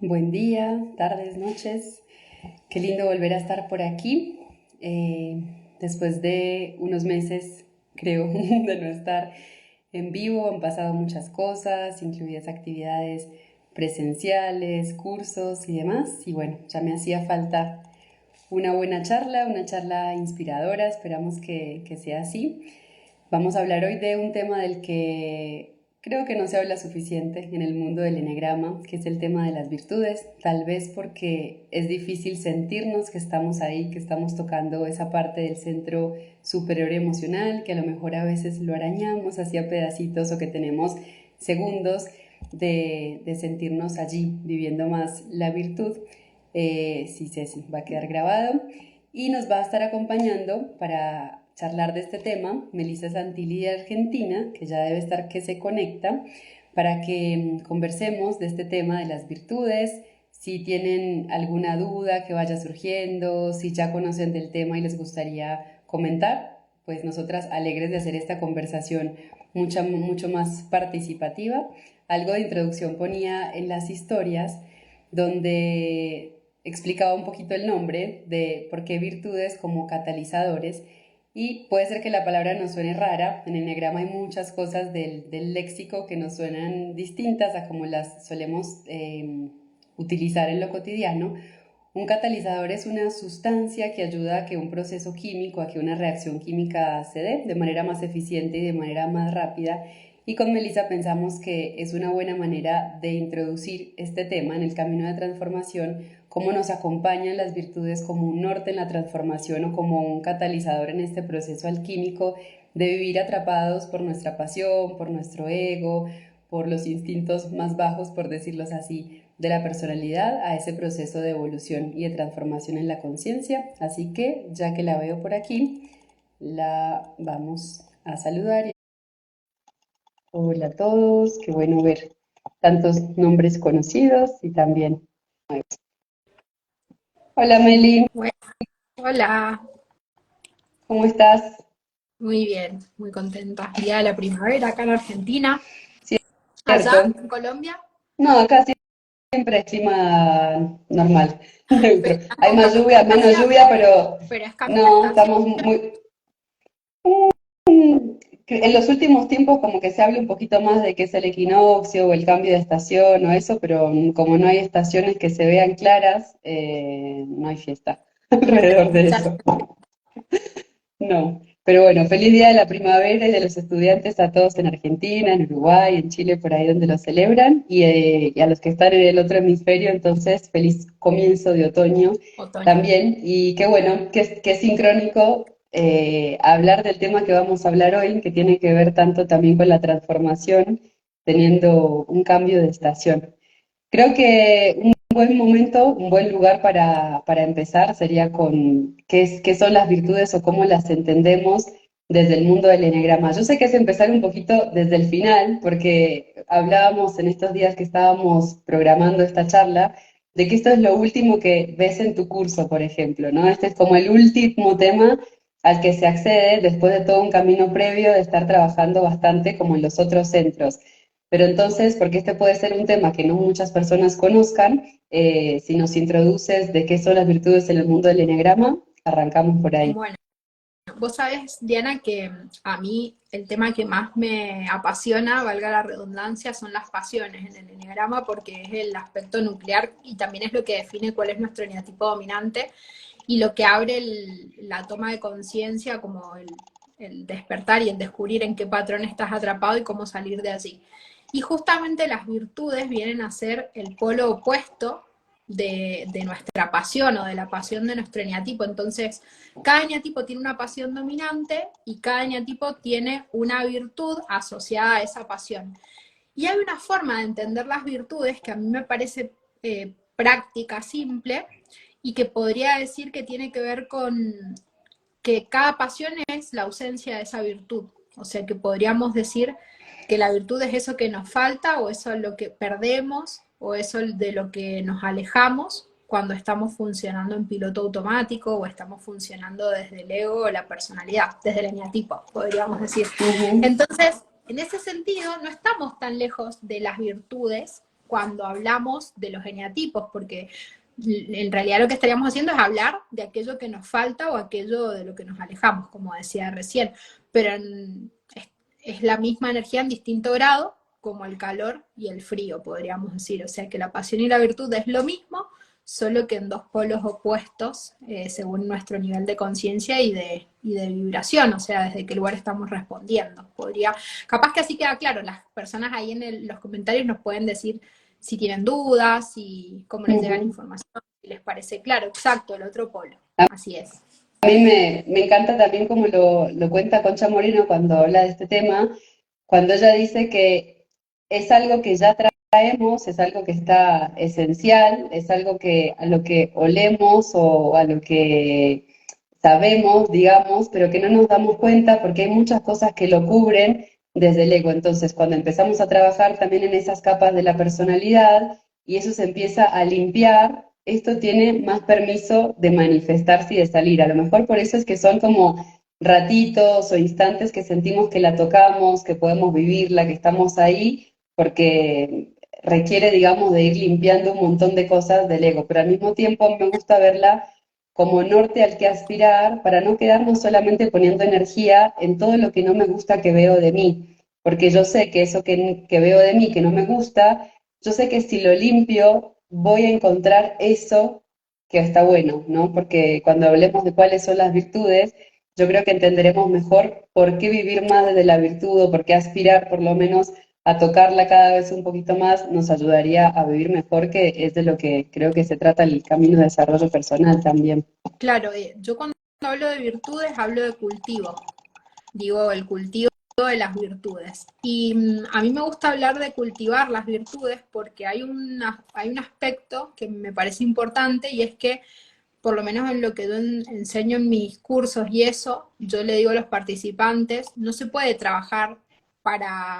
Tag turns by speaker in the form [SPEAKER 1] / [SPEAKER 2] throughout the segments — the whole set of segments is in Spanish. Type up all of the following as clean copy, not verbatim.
[SPEAKER 1] Buen día, tardes, noches. Qué lindo volver a estar por aquí. Después de unos meses, creo, de no estar en vivo, han pasado muchas cosas, incluidas actividades presenciales, cursos y demás. Y bueno, ya me hacía falta una buena charla, una charla inspiradora. Esperamos que sea así. Vamos a hablar hoy de un tema del que creo que no se habla suficiente en el mundo del enegrama, que es el tema de las virtudes, tal vez porque es difícil sentirnos que estamos ahí, que estamos tocando esa parte del centro superior emocional, que a lo mejor a veces lo arañamos hacia pedacitos o que tenemos segundos de sentirnos allí viviendo más la virtud. Sí, Ceci, va a quedar grabado y nos va a estar acompañando para charlar de este tema Melissa Santilli de Argentina, que ya debe estar que se conecta, para que conversemos de este tema de las virtudes. Si tienen alguna duda que vaya surgiendo, si ya conocen del tema y les gustaría comentar, pues nosotras alegres de hacer esta conversación mucho más participativa. Algo de introducción ponía en las historias donde explicaba un poquito el nombre de por qué virtudes como catalizadores. Y puede ser que la palabra nos suene rara, en el enegrama hay muchas cosas del léxico que nos suenan distintas a como las solemos utilizar en lo cotidiano. Un catalizador es una sustancia que ayuda a que un proceso químico, a que una reacción química se dé de manera más eficiente y de manera más rápida. Y con Melissa pensamos que es una buena manera de introducir este tema en el camino de transformación, cómo nos acompañan las virtudes como un norte en la transformación o como un catalizador en este proceso alquímico de vivir atrapados por nuestra pasión, por nuestro ego, por los instintos más bajos, por decirlos así, de la personalidad a ese proceso de evolución y de transformación en la conciencia. Así que, ya que la veo por aquí, la vamos a saludar. Hola a todos, qué bueno ver tantos nombres conocidos y también nuevos. Hola Meli,
[SPEAKER 2] Bueno, hola,
[SPEAKER 1] ¿cómo estás?
[SPEAKER 2] muy bien, muy contenta. Día de la primavera acá en Argentina. Allá,
[SPEAKER 1] Cierto.
[SPEAKER 2] en Colombia,
[SPEAKER 1] No, acá siempre es clima normal, neutro.
[SPEAKER 2] pero
[SPEAKER 1] Hay
[SPEAKER 2] estamos
[SPEAKER 1] más
[SPEAKER 2] cambiando de
[SPEAKER 1] lluvia, menos
[SPEAKER 2] estación,
[SPEAKER 1] lluvia, pero
[SPEAKER 2] pero es cambio de
[SPEAKER 1] no,
[SPEAKER 2] estación.
[SPEAKER 1] estamos muy... En los últimos tiempos como que se habla un poquito más de que es el equinoccio o el cambio de estación o eso, pero como no hay estaciones que se vean claras, no hay fiesta
[SPEAKER 2] No hay
[SPEAKER 1] alrededor de
[SPEAKER 2] fecha.
[SPEAKER 1] eso. No, pero bueno, feliz Día de la Primavera y de los estudiantes a todos en Argentina, en Uruguay, en Chile, por ahí donde lo celebran, y a los que están en el otro hemisferio, entonces, feliz comienzo de otoño
[SPEAKER 2] Otoño.
[SPEAKER 1] también, y qué bueno, qué sincrónico hablar del tema que vamos a hablar hoy, que tiene que ver tanto también con la transformación, teniendo un cambio de estación. Creo que un buen momento, un buen lugar para empezar sería con qué son las virtudes o cómo las entendemos desde el mundo del enegrama. Yo sé que es empezar un poquito desde el final, porque hablábamos en estos días que estábamos programando esta charla, de que esto es lo último que ves en tu curso, por ejemplo, ¿no? Este es como el último tema al que se accede después de todo un camino previo de estar trabajando bastante como en los otros centros. Pero entonces, porque este puede ser un tema que no muchas personas conozcan, si nos introduces de qué son las virtudes en el mundo del enegrama, arrancamos por ahí.
[SPEAKER 2] Bueno, vos sabés, Diana, que a mí el tema que más me apasiona, valga la redundancia, son las pasiones en el eneagrama porque es el aspecto nuclear y también es lo que define cuál es nuestro eneatipo dominante y lo que abre la toma de conciencia como el despertar y el descubrir en qué patrón estás atrapado y cómo salir de allí. Y justamente las virtudes vienen a ser el polo opuesto de nuestra pasión o de la pasión de nuestro eneatipo. Entonces, cada eneatipo tiene una pasión dominante y cada eneatipo tiene una virtud asociada a esa pasión. Y hay una forma de entender las virtudes que a mí me parece práctica, simple, y que podría decir que tiene que ver con que cada pasión es la ausencia de esa virtud. O sea que podríamos decir que la virtud es eso que nos falta o eso es lo que perdemos o eso de lo que nos alejamos cuando estamos funcionando en piloto automático o estamos funcionando desde el ego o la personalidad, desde el eneatipo, podríamos decir.
[SPEAKER 1] Ujú.
[SPEAKER 2] Entonces, en ese sentido, no estamos tan lejos de las virtudes cuando hablamos de los eneatipos, porque en realidad lo que estaríamos haciendo es hablar de aquello que nos falta o aquello de lo que nos alejamos, como decía recién, pero es la misma energía en distinto grado, como el calor y el frío, podríamos decir. O sea que la pasión y la virtud es lo mismo, solo que en dos polos opuestos, según nuestro nivel de conciencia y de vibración, o sea, desde qué lugar estamos respondiendo. Capaz que así queda claro, las personas ahí en los comentarios nos pueden decir si tienen dudas, si cómo les llega la
[SPEAKER 1] Ujú.
[SPEAKER 2] información, si les parece claro, exacto, el otro polo, así es.
[SPEAKER 1] A mí me encanta también como lo cuenta Concha Moreno cuando habla de este tema, cuando ella dice que es algo que ya traemos, es algo que está esencial, es algo que a lo que olemos o a lo que sabemos, digamos, pero que no nos damos cuenta porque hay muchas cosas que lo cubren desde el ego. Entonces, cuando empezamos a trabajar también en esas capas de la personalidad y eso se empieza a limpiar, esto tiene más permiso de manifestarse y de salir. A lo mejor por eso es que son como ratitos o instantes que sentimos que la tocamos, que podemos vivirla, que estamos ahí, porque requiere, digamos, de ir limpiando un montón de cosas del ego, pero al mismo tiempo me gusta verla como norte al que aspirar para no quedarnos solamente poniendo energía en todo lo que no me gusta que veo de mí, porque yo sé que eso que veo de mí, que no me gusta, yo sé que si lo limpio voy a encontrar eso que está bueno, ¿no? Porque cuando hablemos de cuáles son las virtudes, yo creo que entenderemos mejor por qué vivir más desde la virtud o por qué aspirar por lo menos a tocarla cada vez un poquito más nos ayudaría a vivir mejor, que es de lo que creo que se trata el camino de desarrollo personal también.
[SPEAKER 2] Claro, yo cuando hablo de virtudes hablo de cultivo, digo el cultivo de las virtudes. Y a mí me gusta hablar de cultivar las virtudes porque hay un aspecto que me parece importante y es que, por lo menos en lo que yo enseño en mis cursos y eso, yo le digo a los participantes, no se puede trabajar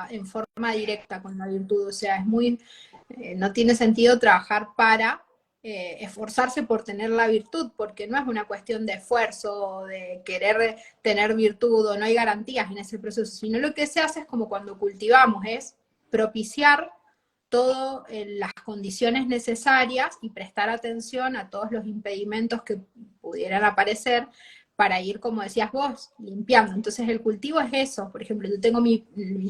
[SPEAKER 2] en forma directa con la virtud, o sea, no tiene sentido trabajar para esforzarse por tener la virtud, porque no es una cuestión de esfuerzo o de querer tener virtud, o no hay garantías en ese proceso, sino lo que se hace es como cuando cultivamos, es propiciar todas las condiciones necesarias y prestar atención a todos los impedimentos que pudieran aparecer para ir, como decías vos, limpiando. Entonces el cultivo es eso. Por ejemplo, yo tengo mis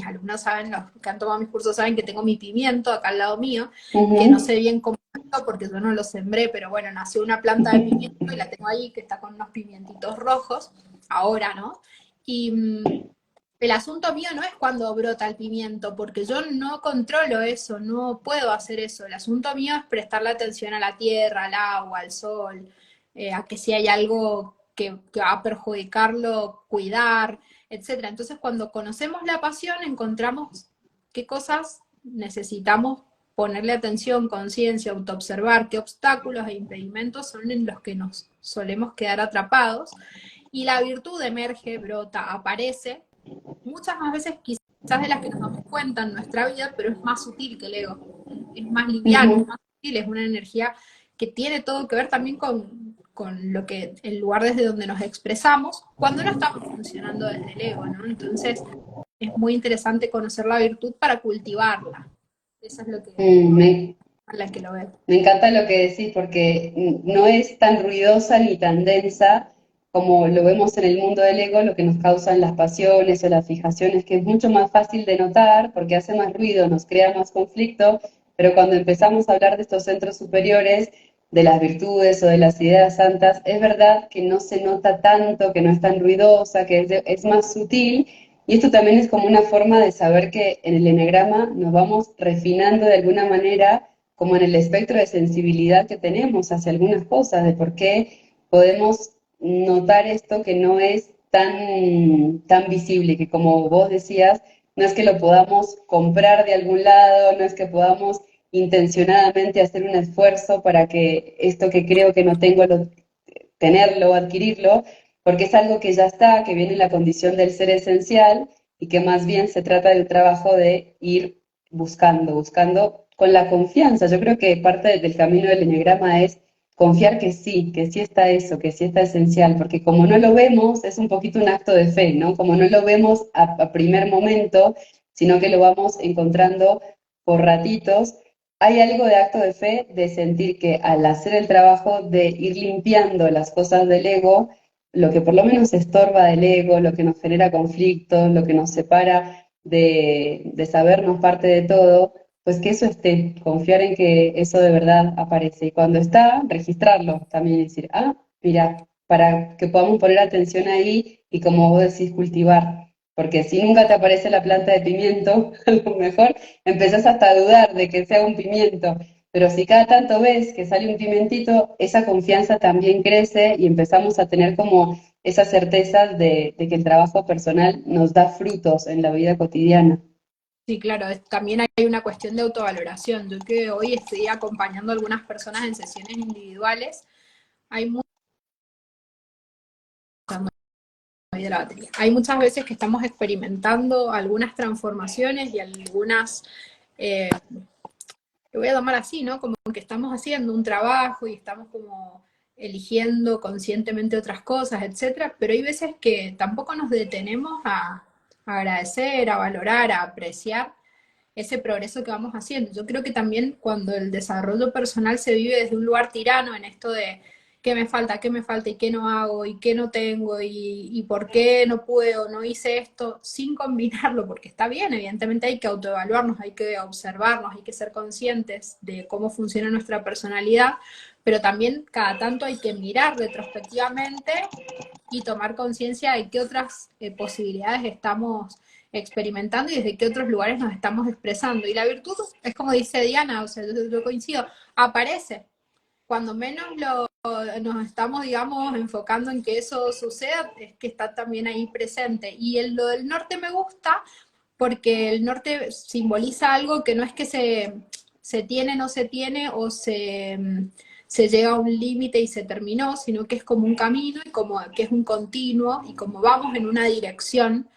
[SPEAKER 2] alumnos saben, los que han tomado mis cursos saben que tengo mi pimiento acá al lado mío, que no
[SPEAKER 1] Ujú.
[SPEAKER 2] sé bien cómo porque yo no lo sembré, pero bueno, nació una planta de pimiento y la tengo ahí que está con unos pimientitos rojos, ahora, ¿no? Y el asunto mío no es cuando brota el pimiento, porque yo no controlo eso, no puedo hacer eso. El asunto mío es prestarle atención a la tierra, al agua, al sol, a que si hay algo que va a perjudicarlo, cuidar, etcétera. Entonces, cuando conocemos la pasión, encontramos qué cosas necesitamos ponerle atención, conciencia, autoobservar, qué obstáculos e impedimentos son en los que nos solemos quedar atrapados. Y la virtud emerge, brota, aparece muchas más veces quizás de las que nos damos cuenta en nuestra vida, pero es más sutil que el ego, es más liviano, es
[SPEAKER 1] Ujú.
[SPEAKER 2] más sutil, es una energía que tiene todo que ver también con lo que, el lugar desde donde nos expresamos, cuando no estamos funcionando desde el ego, ¿no? Entonces, es muy interesante conocer la virtud para cultivarla. Eso es lo que,
[SPEAKER 1] Mm, me,
[SPEAKER 2] a la que lo veo.
[SPEAKER 1] Me encanta lo que decís porque no es tan ruidosa ni tan densa como lo vemos en el mundo del ego, lo que nos causan las pasiones o las fijaciones, que es mucho más fácil de notar porque hace más ruido, nos crea más conflicto, pero cuando empezamos a hablar de estos centros superiores, de las virtudes o de las ideas santas, es verdad que no se nota tanto, que no es tan ruidosa, que es más sutil. Y esto también es como una forma de saber que en el enegrama nos vamos refinando de alguna manera como en el espectro de sensibilidad que tenemos hacia algunas cosas, de por qué podemos notar esto que no es tan visible, que como vos decías, no es que lo podamos comprar de algún lado, no es que podamos intencionadamente hacer un esfuerzo para que esto que creo que no tengo, tenerlo, adquirirlo, porque es algo que ya está, que viene en la condición del ser esencial y que más bien se trata del trabajo de ir buscando con la confianza. Yo creo que parte del camino del enneagrama es confiar que sí está eso, que sí está esencial, porque como no lo vemos, es un poquito un acto de fe, ¿no? Como no lo vemos a primer momento, sino que lo vamos encontrando por ratitos, hay algo de acto de fe de sentir que al hacer el trabajo de ir limpiando las cosas del ego, lo que por lo menos estorba del ego, lo que nos genera conflictos, lo que nos separa de sabernos parte de todo, pues que eso esté, confiar en que eso de verdad aparece. Y cuando está, registrarlo también y decir, ah, mira, para que podamos poner atención ahí y como vos decís, cultivar. Porque si nunca te aparece la planta de pimiento, a lo mejor empezás hasta a dudar de que sea un pimiento, pero si cada tanto ves que sale un pimentito, esa confianza también crece y empezamos a tener como esa certeza de que el trabajo personal nos da frutos en la vida cotidiana.
[SPEAKER 2] Sí, claro, también hay una cuestión de autovaloración. Yo que hoy estoy acompañando a algunas personas en sesiones individuales, hay hay muchas veces que estamos experimentando algunas transformaciones y algunas, lo voy a tomar así, ¿no? Como que estamos haciendo un trabajo y estamos como eligiendo conscientemente otras cosas, etcétera, pero hay veces que tampoco nos detenemos a agradecer, a valorar, a apreciar ese progreso que vamos haciendo. Yo creo que también cuando el desarrollo personal se vive desde un lugar tirano, en esto de qué me falta y qué no hago y qué no tengo y por qué no puedo, no hice esto, sin combinarlo, porque está bien, evidentemente hay que autoevaluarnos, hay que observarnos, hay que ser conscientes de cómo funciona nuestra personalidad, pero también cada tanto hay que mirar retrospectivamente y tomar conciencia de qué otras posibilidades estamos experimentando y desde qué otros lugares nos estamos expresando. Y la virtud es como dice Diana, o sea, yo coincido, aparece. Cuando menos nos estamos, digamos, enfocando en que eso suceda, es que está también ahí presente. Y lo del norte me gusta porque el norte simboliza algo que no es que se tiene, no se tiene o se llega a un límite y se terminó, sino que es como un camino y como que es un continuo y como vamos en una dirección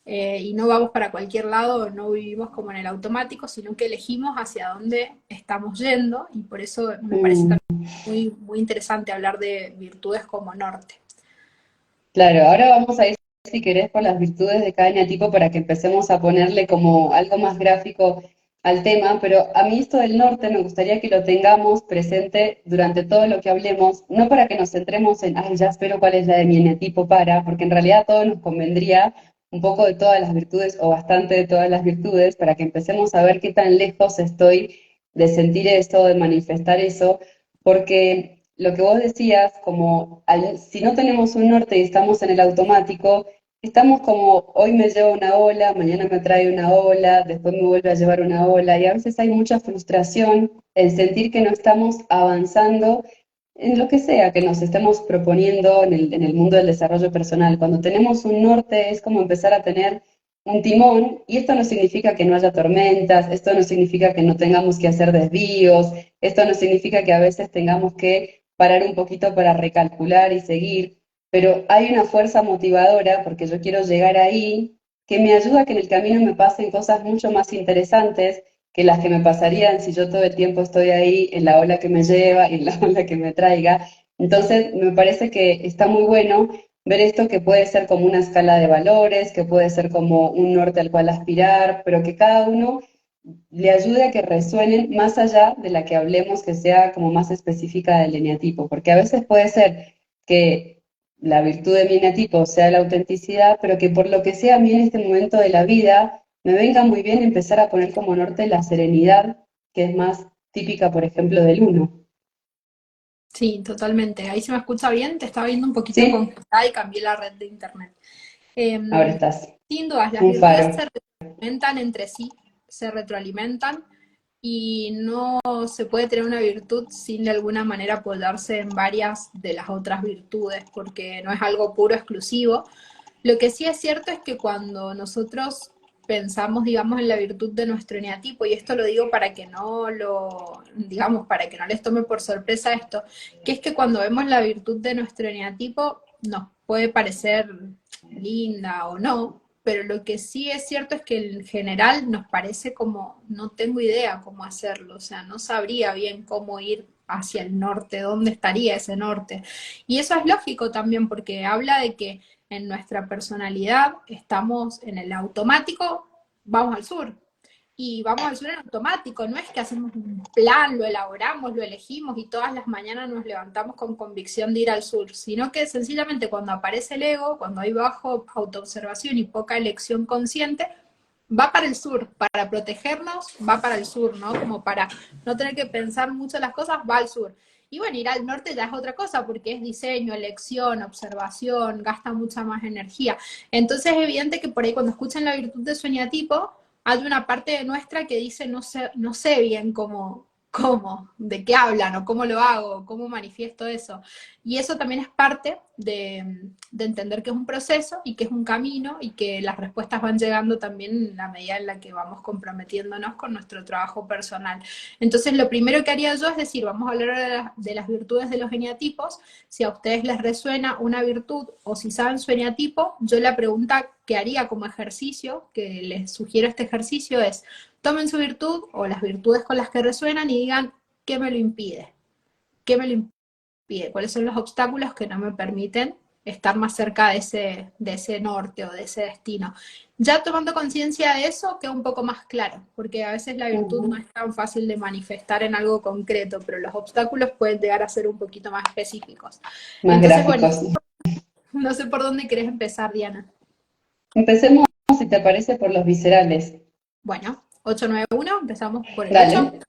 [SPEAKER 2] y no vamos para cualquier lado, no vivimos como en el automático, sino que elegimos hacia dónde estamos yendo y por eso me parece
[SPEAKER 1] Mm.
[SPEAKER 2] también muy, muy interesante hablar de virtudes como norte.
[SPEAKER 1] Claro, ahora vamos a ir, si querés, por las virtudes de cada eneatipo para que empecemos a ponerle como algo más gráfico al tema, pero a mí esto del norte me gustaría que lo tengamos presente durante todo lo que hablemos, no para que nos centremos en, ay, ya espero cuál es la de mi eneatipo para, porque en realidad a todos nos convendría un poco de todas las virtudes o bastante de todas las virtudes para que empecemos a ver qué tan lejos estoy de sentir eso, de manifestar eso, porque lo que vos decías, como si no tenemos un norte y estamos en el automático, estamos como hoy me lleva una ola, mañana me trae una ola, después me vuelve a llevar una ola, y a veces hay mucha frustración en sentir que no estamos avanzando en lo que sea que nos estemos proponiendo en el mundo del desarrollo personal. Cuando tenemos un norte es como empezar a tener un timón, y esto no significa que no haya tormentas, esto no significa que no tengamos que hacer desvíos, esto no significa que a veces tengamos que parar un poquito para recalcular y seguir, pero hay una fuerza motivadora porque yo quiero llegar ahí que me ayuda a que en el camino me pasen cosas mucho más interesantes que las que me pasarían si yo todo el tiempo estoy ahí en la ola que me lleva y en la ola que me traiga. Entonces, me parece que está muy bueno ver esto que puede ser como una escala de valores, que puede ser como un norte al cual aspirar, pero que cada uno le ayude a que resuenen más allá de la que hablemos, que sea como más específica del eneatipo, porque a veces puede ser que la virtud de mi eneatipo sea la autenticidad, pero que por lo que sea a mí en este momento de la vida me venga muy bien empezar a poner como norte la serenidad, que es más típica, por ejemplo, del uno.
[SPEAKER 2] Sí, totalmente. Ahí se me escucha bien, te estaba viendo un poquito
[SPEAKER 1] ¿Sí?
[SPEAKER 2] congelada y cambié la red de internet.
[SPEAKER 1] Ahora estás.
[SPEAKER 2] Sin dudas, las
[SPEAKER 1] Un
[SPEAKER 2] virtudes
[SPEAKER 1] faro.
[SPEAKER 2] se retroalimentan entre sí, se retroalimentan y no se puede tener una virtud sin de alguna manera apoyarse en varias de las otras virtudes, porque no es algo puro exclusivo. Lo que sí es cierto es que cuando nosotros pensamos, digamos, en la virtud de nuestro eneatipo, y esto lo digo para que no lo, digamos, para que no les tome por sorpresa esto, que es que cuando vemos la virtud de nuestro eneatipo, nos puede parecer linda o no, pero lo que sí es cierto es que en general nos parece como, no tengo idea cómo hacerlo, o sea, no sabría bien cómo ir hacia el norte, dónde estaría ese norte. Y eso es lógico también porque habla de que en nuestra personalidad estamos en el automático, vamos al sur. y vamos al sur en automático, no es que hacemos un plan, lo elaboramos, lo elegimos y todas las mañanas nos levantamos con convicción de ir al sur, sino que sencillamente cuando aparece el ego, cuando hay bajo autoobservación y poca elección consciente, va para el sur, para protegernos, va para el sur, ¿no? Como para no tener que pensar mucho las cosas, va al sur. Y bueno, ir al norte ya es otra cosa, porque es diseño, elección, observación, gasta mucha más energía. Entonces es evidente que por ahí cuando escuchan la virtud de sueñatipo, hay una parte de nuestra que dice, no sé bien cómo, de qué hablan, o cómo lo hago, cómo manifiesto eso. Y eso también es parte de entender que es un proceso y que es un camino y que las respuestas van llegando también en la medida en la que vamos comprometiéndonos con nuestro trabajo personal. Entonces, lo primero que haría yo es decir, vamos a hablar de las virtudes de los eneatipos. Si a ustedes les resuena una virtud o si saben su eneatipo, yo la pregunta que haría como ejercicio, que les sugiero este ejercicio es, tomen su virtud o las virtudes con las que resuenan y digan, ¿qué me lo impide? ¿Qué me lo impide? ¿Cuáles son los obstáculos que no me permiten estar más cerca de ese norte o de ese destino? Ya tomando conciencia de eso, queda un poco más claro, porque a veces la virtud no es tan fácil de manifestar en algo concreto, pero los obstáculos pueden llegar a ser un poquito más específicos.
[SPEAKER 1] Más
[SPEAKER 2] Entonces, bueno,
[SPEAKER 1] gráficos.
[SPEAKER 2] no sé por dónde querés empezar, Diana.
[SPEAKER 1] Empecemos, si te parece, por los viscerales.
[SPEAKER 2] Bueno, 891, empezamos por el 8.
[SPEAKER 1] Dale.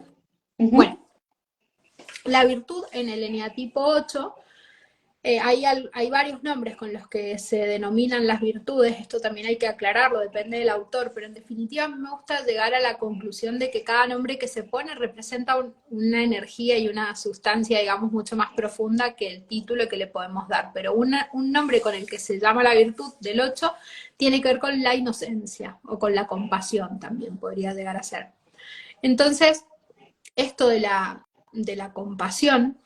[SPEAKER 2] Bueno,
[SPEAKER 1] Ujú.
[SPEAKER 2] la virtud en el eneatipo 8, hay varios nombres con los que se denominan las virtudes, esto también hay que aclararlo, depende del autor, pero en definitiva a mí me gusta llegar a la conclusión de que cada nombre que se pone representa una energía y una sustancia, digamos, mucho más profunda que el título que le podemos dar, pero un nombre con el que se llama la virtud del 8 tiene que ver con la inocencia, o con la compasión también podría llegar a ser. Entonces, esto de la compasión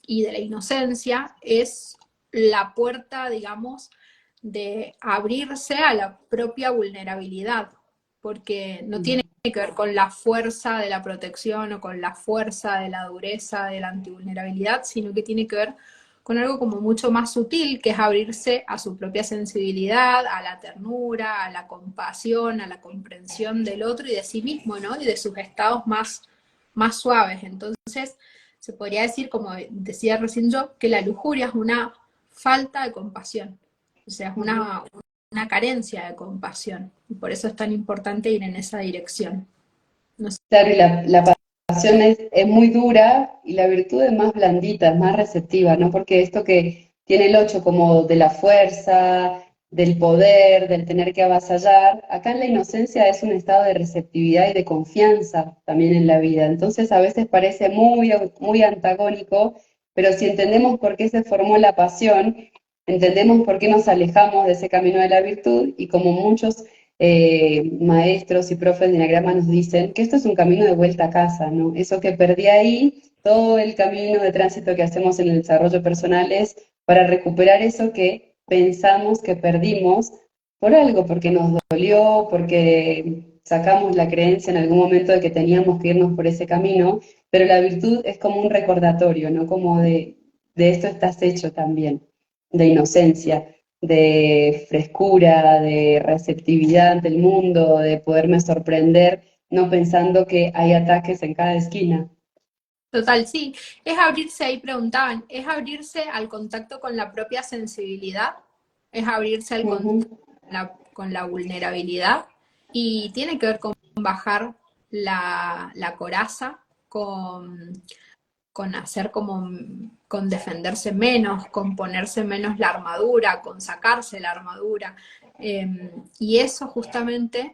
[SPEAKER 2] y de la inocencia es la puerta, digamos, de abrirse a la propia vulnerabilidad, porque no tiene que ver con la fuerza de la protección o con la fuerza de la dureza de la antivulnerabilidad, sino que tiene que ver con algo como mucho más sutil, que es abrirse a su propia sensibilidad, a la ternura, a la compasión, a la comprensión del otro y de sí mismo, ¿no? Y de sus estados más suaves. Entonces, se podría decir, como decía recién yo, que la lujuria es una falta de compasión, o sea, es una carencia de compasión, y por eso es tan importante ir en esa dirección. No sé.
[SPEAKER 1] Claro, y la pasión es muy dura y la virtud es más blandita, es más receptiva, ¿no? Porque esto que tiene el 8 como de la fuerza, del poder, del tener que avasallar, acá en la inocencia es un estado de receptividad y de confianza también en la vida. Entonces a veces parece muy antagónico, pero si entendemos por qué se formó la pasión, entendemos por qué nos alejamos de ese camino de la virtud y como muchos maestros y profes de Enneagrama nos dicen que esto es un camino de vuelta a casa, ¿no? Eso que perdí ahí, todo el camino de tránsito que hacemos en el desarrollo personal es para recuperar eso que pensamos que perdimos por algo, porque nos dolió, porque sacamos la creencia en algún momento de que teníamos que irnos por ese camino, pero la virtud es como un recordatorio, ¿no? Como de esto estás hecho también, de inocencia, de frescura, de receptividad ante el mundo, de poderme sorprender, no pensando que hay ataques en cada esquina.
[SPEAKER 2] Total, sí, es abrirse, ahí preguntaban, es abrirse al contacto con la propia sensibilidad, es abrirse al contacto
[SPEAKER 1] Ujú.
[SPEAKER 2] con la vulnerabilidad y tiene que ver con bajar la coraza, con hacer como, con defenderse menos, con ponerse menos la armadura, con sacarse la armadura. Y eso justamente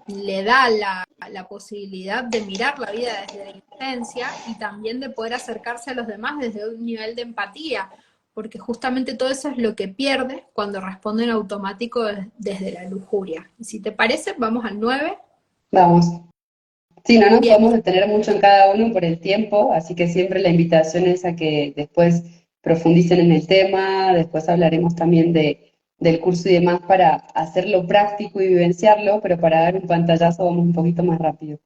[SPEAKER 2] le da la posibilidad de mirar la vida desde la inocencia y también de poder acercarse a los demás desde un nivel de empatía, porque justamente todo eso es lo que pierde cuando responde en automático desde la lujuria. Y si te parece, vamos al 9.
[SPEAKER 1] Vamos. Sí, no nos
[SPEAKER 2] Bien,
[SPEAKER 1] podemos detener mucho en cada uno por el tiempo, así que siempre la invitación es a que después profundicen en el tema, después hablaremos también del curso y demás para hacerlo práctico y vivenciarlo, pero para dar un pantallazo vamos un poquito más rápido.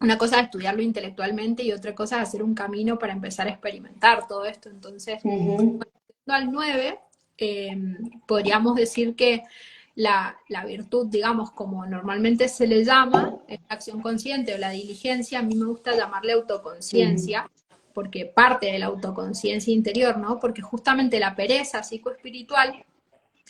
[SPEAKER 2] una cosa es estudiarlo intelectualmente y otra cosa es hacer un camino para empezar a experimentar todo esto. Entonces,
[SPEAKER 1] Ujú.
[SPEAKER 2] al 9, podríamos decir que la virtud, digamos, como normalmente se le llama, es la acción consciente o la diligencia, a mí me gusta llamarle
[SPEAKER 1] Mm,
[SPEAKER 2] autoconciencia, porque parte de la autoconciencia interior, ¿no? Porque justamente la pereza psicoespiritual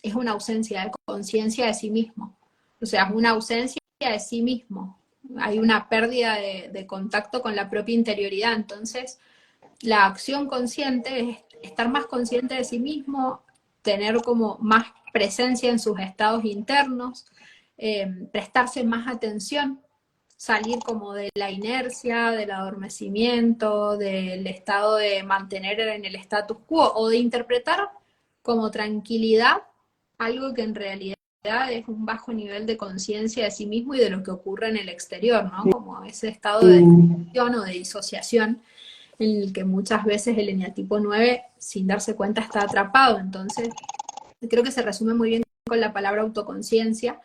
[SPEAKER 2] es una ausencia de conciencia de sí mismo, o sea, es una ausencia de sí mismo, hay una pérdida de contacto con la propia interioridad, entonces la acción consciente es estar más consciente de sí mismo, tener como más presencia en sus estados internos, prestarse más atención, salir como de la inercia, del adormecimiento, del estado de mantener en el status quo o de interpretar como tranquilidad algo que en realidad es un bajo nivel de conciencia de sí mismo y de lo que ocurre en el exterior, ¿no? Como ese estado de
[SPEAKER 1] mm.
[SPEAKER 2] desconexión o de disociación en el que muchas veces el eneatipo 9, sin darse cuenta, está atrapado. Entonces, creo que se resume muy bien con la palabra autoconciencia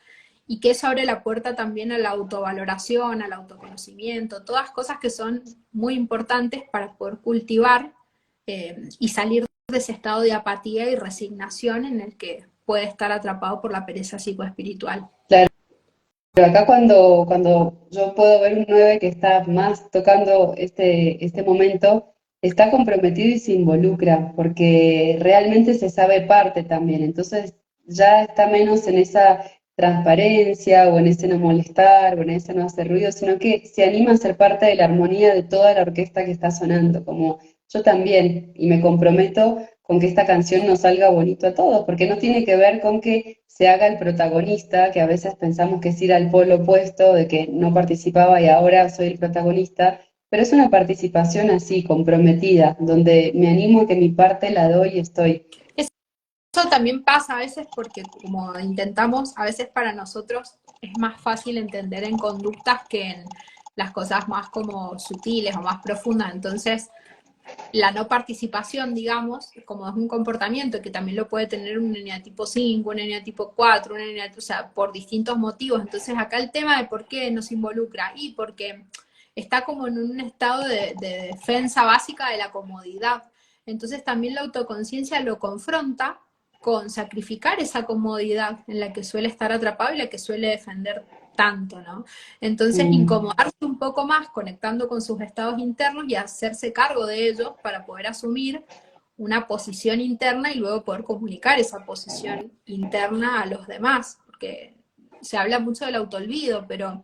[SPEAKER 2] y que eso abre la puerta también a la autovaloración, al autoconocimiento, todas cosas que son muy importantes para poder cultivar y salir de ese estado de apatía y resignación en el que puede estar atrapado por la pereza psicoespiritual.
[SPEAKER 1] Claro, pero acá cuando yo puedo ver un 9 que está más tocando este momento, está comprometido y se involucra, porque realmente se sabe parte también, entonces ya está menos en esa transparencia o en ese no molestar o en ese no hacer ruido, sino que se anima a ser parte de la armonía de toda la orquesta que está sonando, como yo también, y me comprometo con que esta canción nos salga bonito a todos, porque no tiene que ver con que se haga el protagonista, que a veces pensamos que es ir al polo opuesto, de que no participaba y ahora soy el protagonista, pero es una participación así, comprometida, donde me animo a que mi parte la doy y estoy.
[SPEAKER 2] Eso también pasa a veces porque como intentamos, a veces para nosotros es más fácil entender en conductas que en las cosas más como sutiles o más profundas. Entonces, la no participación, digamos, como es un comportamiento que también lo puede tener un eneatipo 5, un eneatipo 4, un eneatipo, o sea, por distintos motivos. Entonces, acá el tema de por qué nos involucra y porque está como en un estado de defensa básica de la comodidad. Entonces, también la autoconciencia lo confronta con sacrificar esa comodidad en la que suele estar atrapado y la que suele defender tanto, ¿no? Entonces,
[SPEAKER 1] Mm,
[SPEAKER 2] incomodarse un poco más conectando con sus estados internos y hacerse cargo de ellos para poder asumir una posición interna y luego poder comunicar esa posición interna a los demás, porque se habla mucho del autoolvido, pero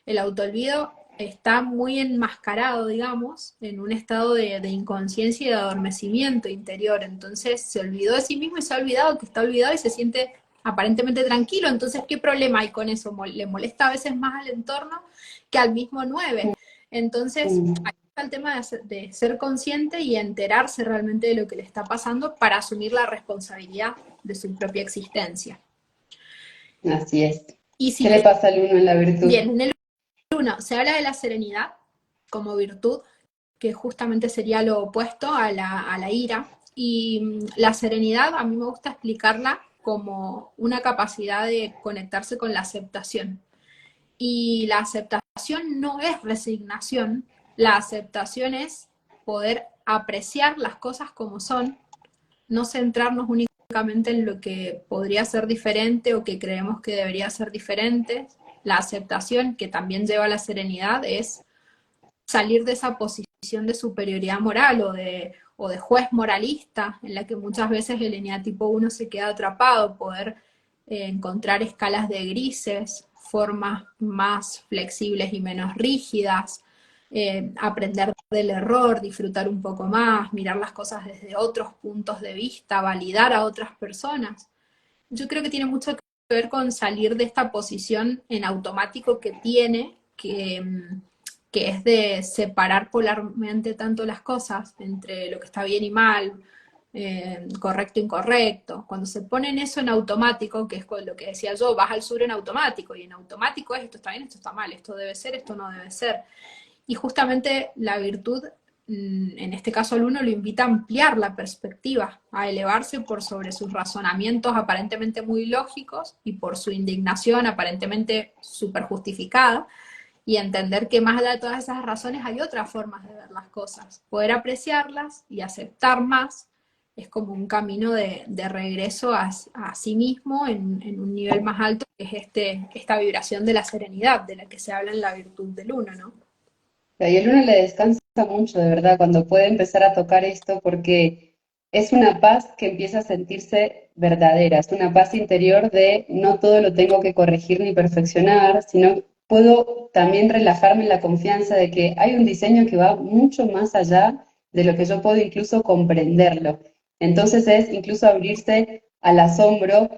[SPEAKER 2] el autoolvido está muy enmascarado, digamos, en un estado de inconsciencia y de adormecimiento interior. Entonces se olvidó de sí mismo y se ha olvidado que está olvidado y se siente aparentemente tranquilo. Entonces, ¿qué problema hay con eso? Le molesta a veces más al entorno que al mismo 9. Entonces, ahí
[SPEAKER 1] mm,
[SPEAKER 2] está el tema de ser consciente y enterarse realmente de lo que le está pasando para asumir la responsabilidad de su propia existencia.
[SPEAKER 1] así es.
[SPEAKER 2] Y
[SPEAKER 1] ¿Qué
[SPEAKER 2] si
[SPEAKER 1] le pasa al uno en la virtud?
[SPEAKER 2] bien, en el 1 se habla de la serenidad como virtud, que justamente sería lo opuesto a la ira. Y la serenidad a mí me gusta explicarla como una capacidad de conectarse con la aceptación. Y la aceptación no es resignación, la aceptación es poder apreciar las cosas como son, no centrarnos únicamente en lo que podría ser diferente o que creemos que debería ser diferente. La aceptación, que también lleva a la serenidad, es salir de esa posición de superioridad moral o de juez moralista, en la que muchas veces el eneatipo 1 se queda atrapado, poder encontrar escalas de grises, formas más flexibles y menos rígidas, aprender del error, disfrutar un poco más, mirar las cosas desde otros puntos de vista, validar a otras personas. Yo creo que tiene mucho que ver con salir de esta posición en automático que tiene, que es de separar polarmente tanto las cosas entre lo que está bien y mal, correcto e incorrecto. Cuando se ponen eso en automático, que es con lo que decía yo, vas al sur en automático, y en automático es esto está bien, esto está mal, esto debe ser, esto no debe ser. Y justamente la virtud, en este caso el uno, lo invita a ampliar la perspectiva, a elevarse por sobre sus razonamientos aparentemente muy lógicos y por su indignación aparentemente súper justificada, y entender que más allá de todas esas razones hay otras formas de ver las cosas, poder apreciarlas y aceptar más es como un camino de regreso a sí mismo en un nivel más alto, que es esta vibración de la serenidad, de la que se habla en la virtud del uno, ¿no?
[SPEAKER 1] Y el uno le descansa mucho, de verdad, cuando puede empezar a tocar esto, porque es una paz que empieza a sentirse verdadera, es una paz interior de no todo lo tengo que corregir ni perfeccionar, sino puedo también relajarme en la confianza de que hay un diseño que va mucho más allá de lo que yo puedo incluso comprenderlo. Entonces es incluso abrirse al asombro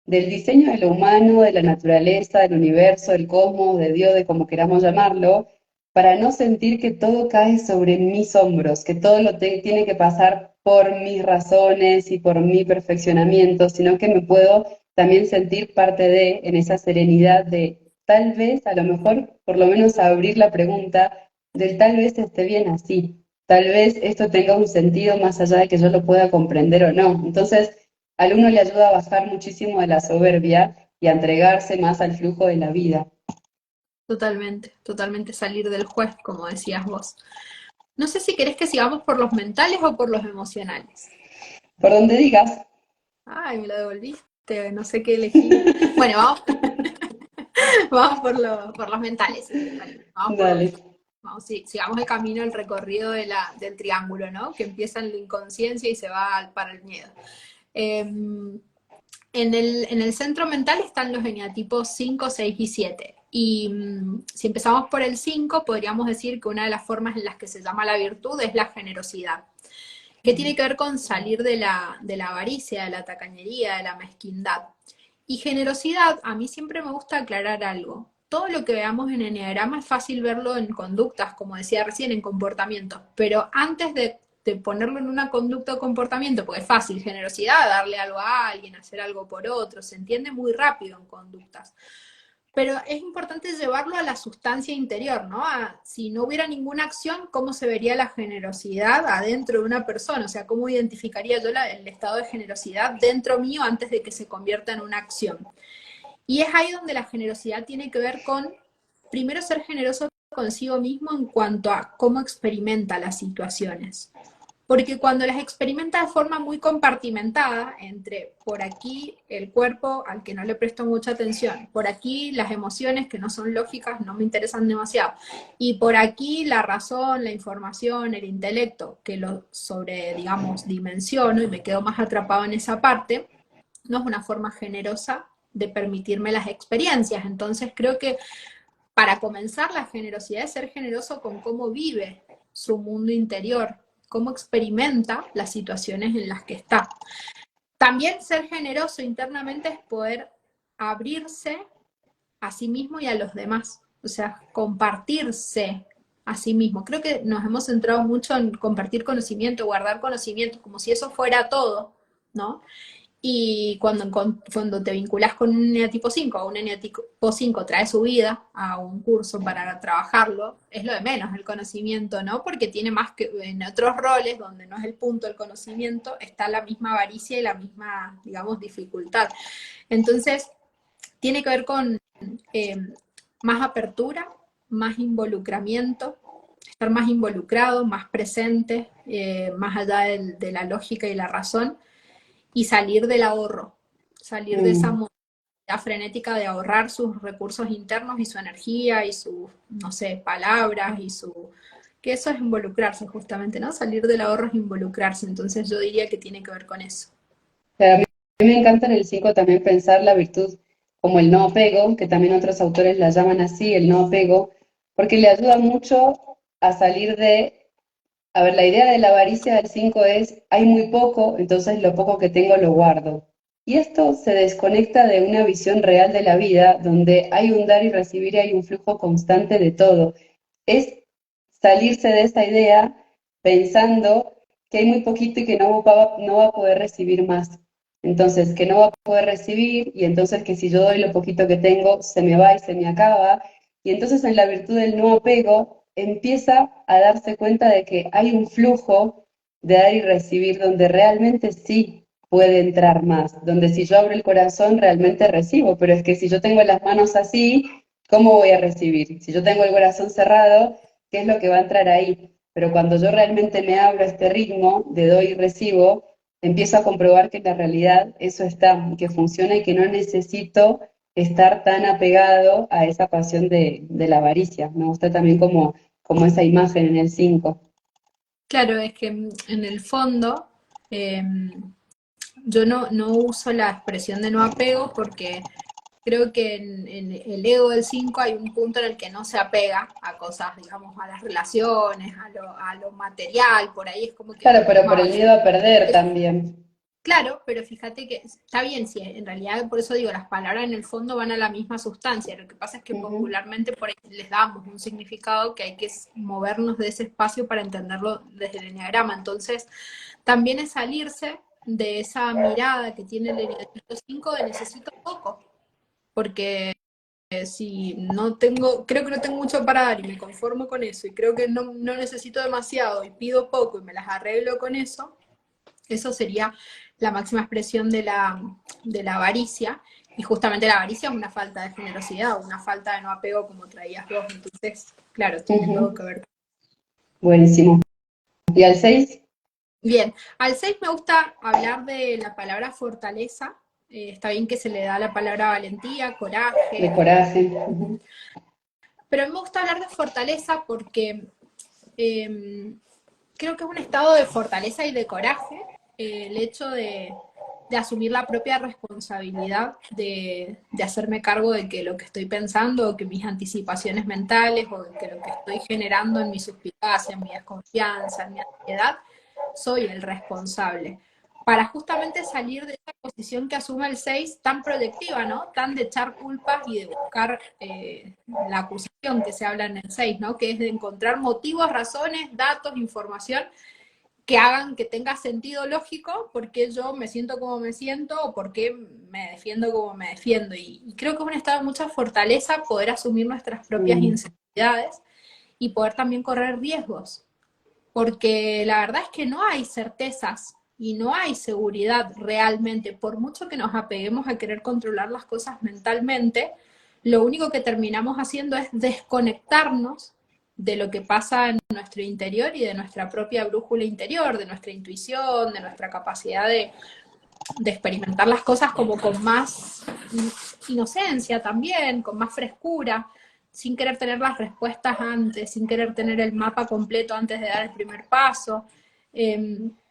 [SPEAKER 1] del diseño de lo humano, de la naturaleza, del universo, del cosmos, de Dios, de como queramos llamarlo, para no sentir que todo cae sobre mis hombros, que todo tiene que pasar por mis razones y por mi perfeccionamiento, sino que me puedo también sentir parte de, en esa serenidad de tal vez, a lo mejor, por lo menos abrir la pregunta del tal vez esté bien así, tal vez esto tenga un sentido más allá de que yo lo pueda comprender o no. Entonces, al uno le ayuda a bajar muchísimo de la soberbia y a entregarse más al flujo de la vida.
[SPEAKER 2] Totalmente, totalmente salir del juez, como decías vos. No sé si querés que sigamos por los mentales o por los emocionales.
[SPEAKER 1] Por donde digas,
[SPEAKER 2] Ay, me lo devolviste, no sé qué elegir. Bueno, vamos, vamos por los mentales, si te parece. Vamos por
[SPEAKER 1] dale.
[SPEAKER 2] los, vamos, sí, sigamos el camino, el recorrido del triángulo, ¿no? Que empieza en la inconsciencia y se va para el miedo. En el centro mental están los eneatipos 5, 6 y 7. Y si empezamos por el 5, podríamos decir que una de las formas en las que se llama la virtud es la generosidad, que tiene que ver con salir de la avaricia, de la tacañería, de la mezquindad. Y generosidad, a mí siempre me gusta aclarar algo. Todo lo que veamos en Enneagrama es fácil verlo en conductas, como decía recién, en comportamientos, pero antes de ponerlo en una conducta o comportamiento, porque es fácil, generosidad, darle algo a alguien, hacer algo por otro, se entiende muy rápido en conductas. Pero es importante llevarlo a la sustancia interior, ¿no? Si no hubiera ninguna acción, ¿cómo se vería la generosidad adentro de una persona? O sea, ¿cómo identificaría yo el estado de generosidad dentro mío antes de que se convierta en una acción? Y es ahí donde la generosidad tiene que ver con, primero, ser generoso consigo mismo en cuanto a cómo experimenta las situaciones. Porque cuando las experimenta de forma muy compartimentada, entre por aquí el cuerpo al que no le presto mucha atención, por aquí las emociones que no son lógicas, no me interesan demasiado, y por aquí la razón, la información, el intelecto, que lo sobre, digamos, dimensiono y me quedo más atrapado en esa parte, no es una forma generosa de permitirme las experiencias. Entonces creo que para comenzar, la generosidad es ser generoso con cómo vive su mundo interior, cómo experimenta las situaciones en las que está. También ser generoso internamente es poder abrirse a sí mismo y a los demás, o sea, compartirse a sí mismo. Creo que nos hemos centrado mucho en compartir conocimiento, guardar conocimiento, como si eso fuera todo, ¿no? Y cuando te vinculas con un eneatipo 5 o un eneatipo 5 trae su vida a un curso para trabajarlo, es lo de menos el conocimiento, ¿no? Porque tiene más que en otros roles, donde no es el punto del conocimiento, está la misma avaricia y la misma, digamos, dificultad. Entonces, tiene que ver con eh, más apertura, más involucramiento, estar más involucrado, más presente, más allá de la lógica y la razón, y salir del ahorro, salir de esa
[SPEAKER 1] Mm.
[SPEAKER 2] modalidad frenética de ahorrar sus recursos internos y su energía y sus, no sé, palabras y su... que eso es involucrarse justamente, ¿no? Salir del ahorro es involucrarse, entonces yo diría que tiene que ver con eso.
[SPEAKER 1] Pero a mí me encanta en el 5 también pensar la virtud como el no apego, que también otros autores la llaman así, el no apego, porque le ayuda mucho a salir de, a ver, la idea de la avaricia del 5 es, hay muy poco, entonces lo poco que tengo lo guardo. Y esto se desconecta de una visión real de la vida, donde hay un dar y recibir y hay un flujo constante de todo. Es salirse de esa idea pensando que hay muy poquito y que no va a poder recibir más. Entonces, que no va a poder recibir y entonces que si yo doy lo poquito que tengo, se me va y se me acaba. Y entonces en la virtud del no apego empieza a darse cuenta de que hay un flujo de dar y recibir donde realmente sí puede entrar más, donde si yo abro el corazón realmente recibo, pero es que si yo tengo las manos así, ¿cómo voy a recibir? Si yo tengo el corazón cerrado, ¿qué es lo que va a entrar ahí? Pero cuando yo realmente me abro a este ritmo de doy y recibo, empiezo a comprobar que en la realidad eso está, que funciona y que no necesito estar tan apegado a esa pasión de la avaricia. Me gusta también como esa imagen en el 5.
[SPEAKER 2] Claro, es que en el fondo yo no uso la expresión de no apego porque creo que en el ego del 5 hay un punto en el que no se apega a cosas, digamos, a las relaciones, a lo material, por ahí es como que
[SPEAKER 1] Claro,
[SPEAKER 2] venimos
[SPEAKER 1] pero
[SPEAKER 2] a
[SPEAKER 1] por el
[SPEAKER 2] vaciar.
[SPEAKER 1] miedo a perder también.
[SPEAKER 2] Claro, pero fíjate que está bien, si en realidad, por eso digo, las palabras en el fondo van a la misma sustancia. Lo que pasa es que
[SPEAKER 1] Ujú,
[SPEAKER 2] popularmente por ahí les damos un significado que hay que movernos de ese espacio para entenderlo desde el enneagrama. Entonces, también es salirse de esa mirada que tiene el eneatipo 5 de necesito poco, porque si no tengo, creo que no tengo mucho para dar y me conformo con eso y creo que no necesito demasiado y pido poco y me las arreglo con eso sería la máxima expresión de la avaricia. Y justamente la avaricia es una falta de generosidad, una falta de no apego como traías vos. Entonces, claro, tiene todo
[SPEAKER 1] ujú.
[SPEAKER 2] que ver.
[SPEAKER 1] Buenísimo. ¿Y al 6?
[SPEAKER 2] Bien, al 6 me gusta hablar de la palabra fortaleza. Está bien que se le da la palabra valentía,
[SPEAKER 1] De
[SPEAKER 2] coraje,
[SPEAKER 1] coraje. Ujú.
[SPEAKER 2] pero a mí me gusta hablar de fortaleza porque eh, creo que es un estado de fortaleza y de coraje el hecho de asumir la propia responsabilidad de hacerme cargo de que lo que estoy pensando, o que mis anticipaciones mentales, o que lo que estoy generando en mi suspicacia, en mi desconfianza, en mi ansiedad, soy el responsable. Para justamente salir de esa posición que asume el 6 tan proyectiva, ¿no? Tan de echar culpas y de buscar la acusación que se habla en el 6, ¿no? Que es de encontrar motivos, razones, datos, información que hagan que tenga sentido lógico porque yo me siento como me siento o porque me defiendo como me defiendo. Y creo que es un estado de mucha fortaleza poder asumir nuestras propias
[SPEAKER 1] Mm.
[SPEAKER 2] inseguridades y poder también correr riesgos, porque la verdad es que no hay certezas y no hay seguridad realmente, por mucho que nos apeguemos a querer controlar las cosas mentalmente, lo único que terminamos haciendo es desconectarnos de lo que pasa en nuestro interior y de nuestra propia brújula interior, de nuestra intuición, de nuestra capacidad de experimentar las cosas como con más inocencia también, con más frescura, sin querer tener las respuestas antes, sin querer tener el mapa completo antes de dar el primer paso. Eh,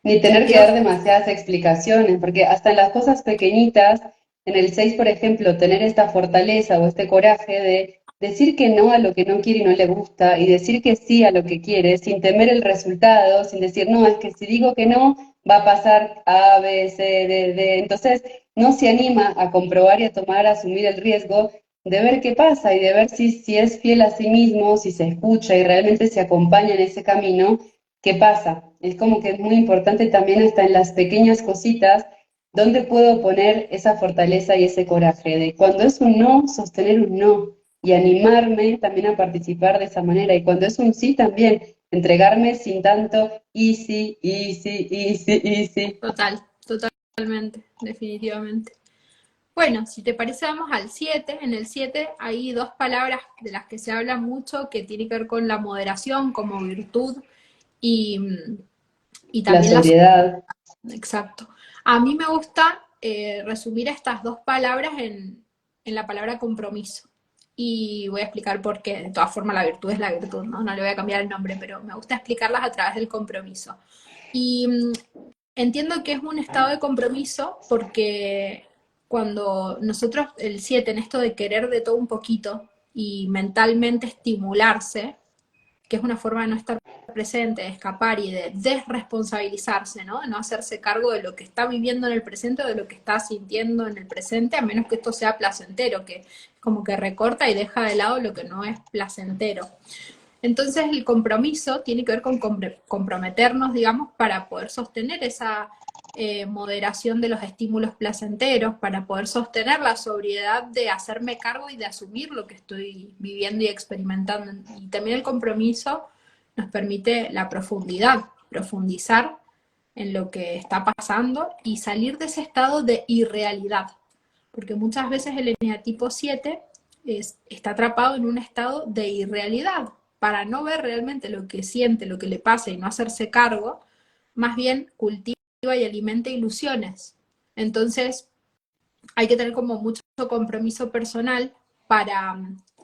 [SPEAKER 1] Ni tener que
[SPEAKER 2] Quiero,
[SPEAKER 1] dar demasiadas explicaciones, porque hasta en las cosas pequeñitas, en el 6 por ejemplo, tener esta fortaleza o este coraje de decir que no a lo que no quiere y no le gusta, y decir que sí a lo que quiere, sin temer el resultado, sin decir, no, es que si digo que no, va a pasar A, B, C, D, D. Entonces, no se anima a comprobar y a tomar, a asumir el riesgo de ver qué pasa y de ver si es fiel a sí mismo, si se escucha y realmente se acompaña en ese camino. ¿Qué pasa? Es como que es muy importante también hasta en las pequeñas cositas donde puedo poner esa fortaleza y ese coraje de cuando es un no, sostener un no y animarme también a participar de esa manera. Y cuando es un sí, también entregarme sin tanto easy, easy, easy, easy.
[SPEAKER 2] totalmente, definitivamente. Bueno, si te parece, vamos al 7. En el 7 hay dos palabras de las que se habla mucho que tienen que ver con la moderación como virtud y, y
[SPEAKER 1] La
[SPEAKER 2] también la.
[SPEAKER 1] sobriedad.
[SPEAKER 2] Exacto. A mí me gusta resumir estas dos palabras en la palabra compromiso. Y voy a explicar por qué. De todas formas, la virtud es la virtud, ¿no? No le voy a cambiar el nombre, pero me gusta explicarlas a través del compromiso. Y entiendo que es un estado de compromiso porque cuando nosotros, el 7 en esto de querer de todo un poquito y mentalmente estimularse, que es una forma de no estar presente, de escapar y de desresponsabilizarse, ¿no? De no hacerse cargo de lo que está viviendo en el presente o de lo que está sintiendo en el presente, a menos que esto sea placentero, que como que recorta y deja de lado lo que no es placentero. Entonces el compromiso tiene que ver con comprometernos, digamos, para poder sostener esa moderación de los estímulos placenteros, para poder sostener la sobriedad de hacerme cargo y de asumir lo que estoy viviendo y experimentando. Y también el compromiso nos permite la profundidad, profundizar en lo que está pasando y salir de ese estado de irrealidad. Porque muchas veces el eneatipo 7 está atrapado en un estado de irrealidad, para no ver realmente lo que siente, lo que le pasa y no hacerse cargo, más bien cultiva y alimenta ilusiones. Entonces, hay que tener como mucho compromiso personal para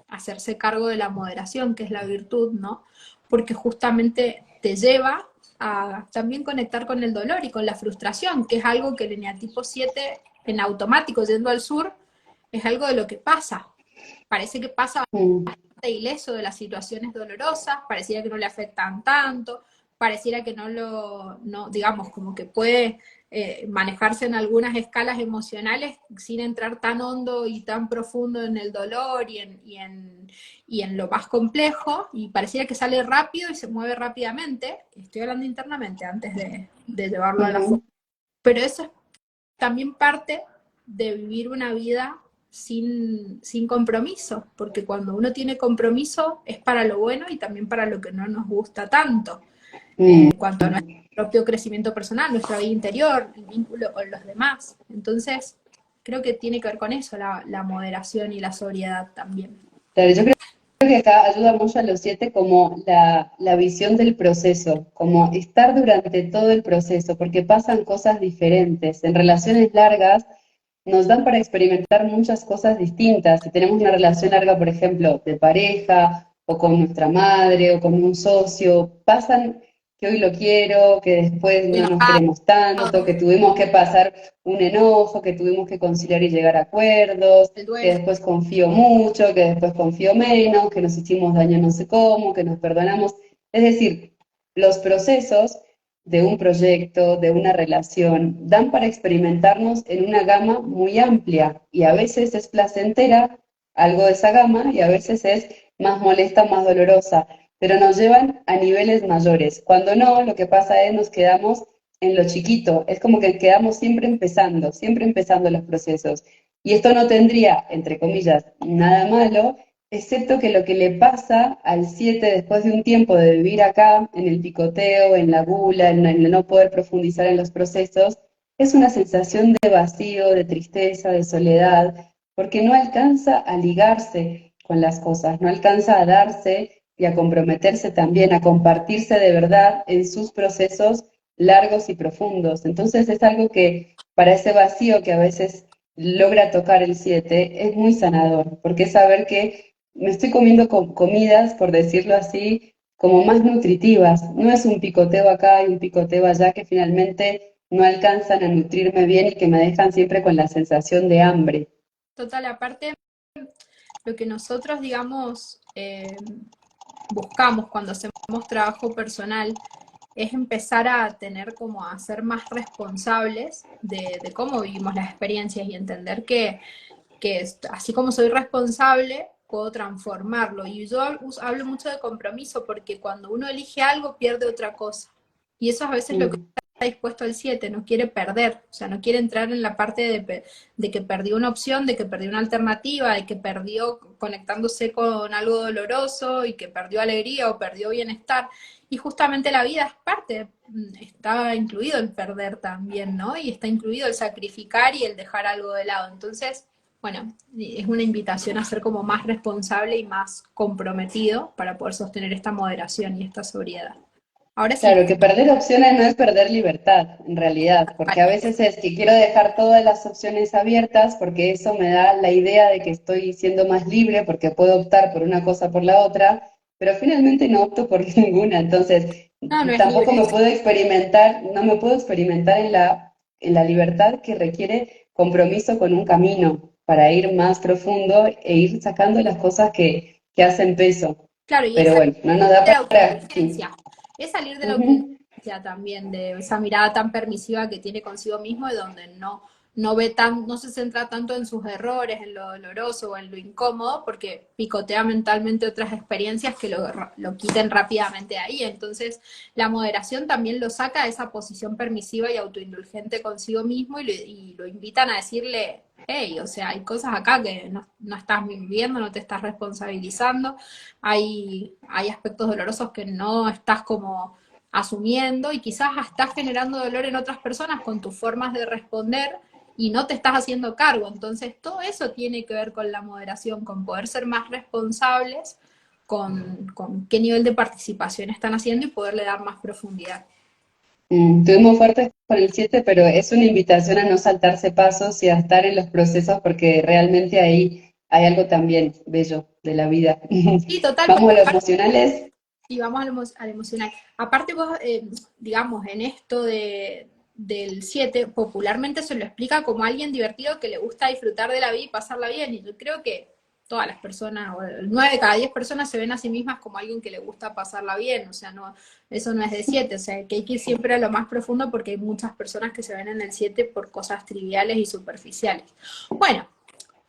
[SPEAKER 2] hacerse cargo de la moderación, que es la virtud, ¿no? Porque justamente te lleva a también conectar con el dolor y con la frustración, que es algo que el eneatipo 7 en automático, yendo al sur, es algo de lo que pasa. Parece que pasa
[SPEAKER 1] Mm.
[SPEAKER 2] ileso de las situaciones dolorosas, pareciera que no le afectan tanto, pareciera que no digamos, como que puede manejarse en algunas escalas emocionales sin entrar tan hondo y tan profundo en el dolor y en lo más complejo, y pareciera que sale rápido y se mueve rápidamente. Estoy hablando internamente antes de llevarlo a la forma.
[SPEAKER 1] Ujú.
[SPEAKER 2] Pero eso es también parte de vivir una vida sin compromiso, porque cuando uno tiene compromiso es para lo bueno y también para lo que no nos gusta tanto, en cuanto a nuestro propio crecimiento personal, nuestra vida interior, el vínculo con los demás. Entonces, creo que tiene que ver con eso, la moderación y la sobriedad también.
[SPEAKER 1] Claro, yo creo que acá ayuda mucho a los 7 como la visión del proceso, como estar durante todo el proceso, porque pasan cosas diferentes. En relaciones largas nos dan para experimentar muchas cosas distintas. Si tenemos una relación larga, por ejemplo, de pareja, o con nuestra madre, o con un socio, pasan que hoy lo quiero, que después no nos
[SPEAKER 2] Enojado,
[SPEAKER 1] queremos tanto, que tuvimos que pasar un enojo, que tuvimos que conciliar y llegar a acuerdos,
[SPEAKER 2] el
[SPEAKER 1] que
[SPEAKER 2] duelo,
[SPEAKER 1] después confío mucho, que después confío menos, que nos hicimos daño no sé cómo, que nos perdonamos. Es decir, los procesos de un proyecto, de una relación, dan para experimentarnos en una gama muy amplia y a veces es placentera algo de esa gama y a veces es más molesta, más dolorosa, pero nos llevan a niveles mayores. Cuando no, lo que pasa es nos quedamos en lo chiquito, es como que quedamos siempre empezando los procesos. Y esto no tendría, entre comillas, nada malo, excepto que lo que le pasa al 7 después de un tiempo de vivir acá, en el picoteo, en la gula, en el no poder profundizar en los procesos, es una sensación de vacío, de tristeza, de soledad, porque no alcanza a ligarse con las cosas, no alcanza a darse y a comprometerse también, a compartirse de verdad en sus procesos largos y profundos. Entonces es algo que para ese vacío que a veces logra tocar el 7 es muy sanador, porque es saber que me estoy comiendo comidas, por decirlo así, como más nutritivas. No es un picoteo acá y un picoteo allá que finalmente no alcanzan a nutrirme bien y que me dejan siempre con la sensación de hambre.
[SPEAKER 2] total, aparte, lo que nosotros, digamos, buscamos cuando hacemos trabajo personal es empezar a tener como a ser más responsables de cómo vivimos las experiencias y entender que así como soy responsable, puedo transformarlo. Y yo hablo mucho de compromiso porque cuando uno elige algo pierde otra cosa. Y eso es a veces lo que
[SPEAKER 1] Mm.
[SPEAKER 2] está dispuesto el 7, no quiere perder, o sea, no quiere entrar en la parte de que perdió una opción, de que perdió una alternativa, de que perdió conectándose con algo doloroso y que perdió alegría o perdió bienestar. Y justamente la vida es parte, está incluido el perder también, ¿no? Y está incluido el sacrificar y el dejar algo de lado. Entonces, bueno, es una invitación a ser como más responsable y más comprometido para poder sostener esta moderación y esta sobriedad. Ahora sí,
[SPEAKER 1] Claro, que perder opciones no es perder libertad, en realidad, porque a veces es que quiero dejar todas las opciones abiertas porque eso me da la idea de que estoy siendo más libre porque puedo optar por una cosa o por la otra, pero finalmente no opto por ninguna, entonces
[SPEAKER 2] no es
[SPEAKER 1] tampoco
[SPEAKER 2] libre.
[SPEAKER 1] me puedo experimentar, no me puedo experimentar en la libertad que requiere compromiso con un camino para ir más profundo e ir sacando las cosas que hacen peso.
[SPEAKER 2] Claro, y es
[SPEAKER 1] Pero
[SPEAKER 2] salir
[SPEAKER 1] bueno, no nos da
[SPEAKER 2] de la
[SPEAKER 1] para... Sí.
[SPEAKER 2] autoindulgencia. Es salir de la
[SPEAKER 1] Ujú.
[SPEAKER 2] autoindulgencia también, de esa mirada tan permisiva que tiene consigo mismo y donde no se centra tanto en sus errores, en lo doloroso o en lo incómodo, porque picotea mentalmente otras experiencias que lo quiten rápidamente de ahí. Entonces, la moderación también lo saca de esa posición permisiva y autoindulgente consigo mismo y lo invitan a decirle, hey, o sea, hay cosas acá que no estás viviendo, no te estás responsabilizando, hay aspectos dolorosos que no estás como asumiendo y quizás estás generando dolor en otras personas con tus formas de responder y no te estás haciendo cargo. Entonces, todo eso tiene que ver con la moderación, con poder ser más responsables, con qué nivel de participación están haciendo y poderle dar más profundidad.
[SPEAKER 1] Tuvimos fuertes con el 7, pero es una invitación a no saltarse pasos y a estar en los procesos porque realmente ahí hay algo también bello de la vida.
[SPEAKER 2] Sí, total,
[SPEAKER 1] Vamos a
[SPEAKER 2] porque
[SPEAKER 1] lo
[SPEAKER 2] aparte,
[SPEAKER 1] emocionales.
[SPEAKER 2] y vamos al emocional. Aparte vos, digamos, en esto del 7 popularmente se lo explica como alguien divertido que le gusta disfrutar de la vida y pasarla bien. Y yo creo que todas las personas, o 9 de cada 10 personas se ven a sí mismas como alguien que le gusta pasarla bien. O sea, no, eso no es de 7. O sea, que hay que ir siempre a lo más profundo porque hay muchas personas que se ven en el 7 por cosas triviales y superficiales. Bueno,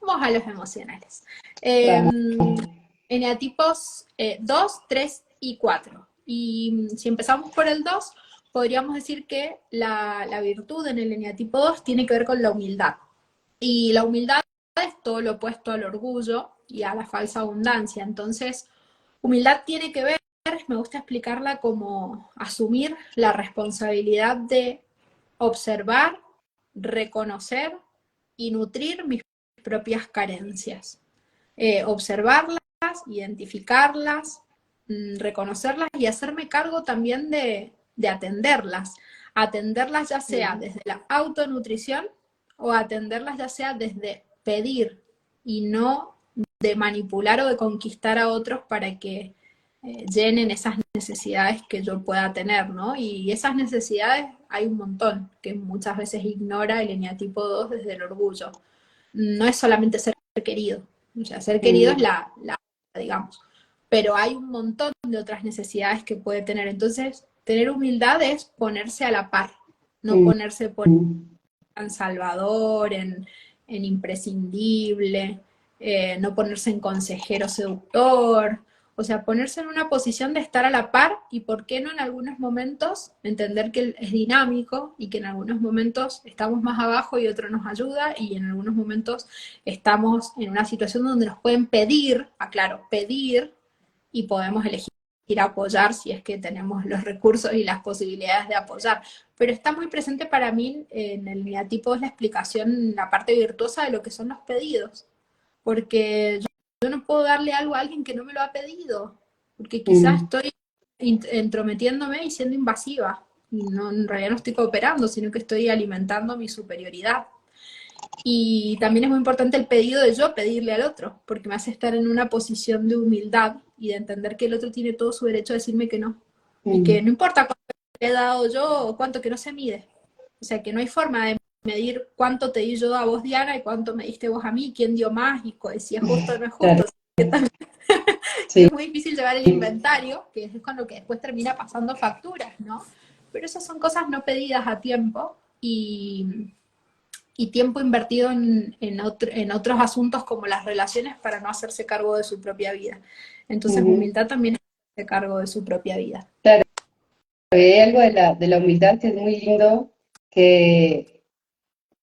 [SPEAKER 2] vamos a los emocionales.
[SPEAKER 1] Vamos.
[SPEAKER 2] Eneatipos 2, 3 y 4. Y si empezamos por el 2, podríamos decir que la virtud en el eneatipo 2 tiene que ver con la humildad. Y la humildad es todo lo opuesto al orgullo y a la falsa abundancia. Entonces, humildad tiene que ver, me gusta explicarla como asumir la responsabilidad de observar, reconocer y nutrir mis propias carencias. Observarlas, identificarlas, reconocerlas y hacerme cargo también de atenderlas. Atenderlas ya sea desde la autonutrición o atenderlas ya sea desde pedir y no de manipular o de conquistar a otros para que llenen esas necesidades que yo pueda tener, ¿no? Y esas necesidades hay un montón que muchas veces ignora el eneatipo 2 desde el orgullo. No es solamente ser querido, o sea, ser querido es
[SPEAKER 1] Mm,
[SPEAKER 2] digamos, pero hay un montón de otras necesidades que puede tener. Entonces, tener humildad es ponerse a la par, no
[SPEAKER 1] mm,
[SPEAKER 2] ponerse por
[SPEAKER 1] mm.
[SPEAKER 2] en salvador, en imprescindible, no ponerse en consejero seductor, o sea, ponerse en una posición de estar a la par y, ¿por qué no en algunos momentos entender que es dinámico y que en algunos momentos estamos más abajo y otro nos ayuda y en algunos momentos estamos en una situación donde nos pueden pedir, aclaro, pedir y podemos elegir apoyar si es que tenemos los recursos y las posibilidades de apoyar. Pero está muy presente para mí en el negativo es la explicación, la parte virtuosa de lo que son los pedidos, porque yo no puedo darle algo a alguien que no me lo ha pedido, porque quizás
[SPEAKER 1] Mm,
[SPEAKER 2] estoy entrometiéndome y siendo invasiva, y no, en realidad no estoy cooperando, sino que estoy alimentando mi superioridad. Y también es muy importante el pedido de yo pedirle al otro, porque me hace estar en una posición de humildad y de entender que el otro tiene todo su derecho a decirme que no. Y que
[SPEAKER 1] mm.
[SPEAKER 2] no importa cuánto le he dado yo o cuánto, que no se mide. O sea, que no hay forma de medir cuánto te di yo a vos, Diana, y cuánto me diste vos a mí, quién dio más, y si es justo o no es
[SPEAKER 1] Claro,
[SPEAKER 2] justo. Y
[SPEAKER 1] sí.
[SPEAKER 2] es muy difícil llevar el inventario, que es con lo que después termina pasando facturas, ¿no? Pero esas son cosas no pedidas a tiempo y tiempo invertido en otros asuntos como las relaciones para no hacerse cargo de su propia vida. Entonces,
[SPEAKER 1] Ujú.
[SPEAKER 2] humildad también es hacerse cargo de su propia vida.
[SPEAKER 1] Claro, y hay algo de la humildad que es muy lindo, que,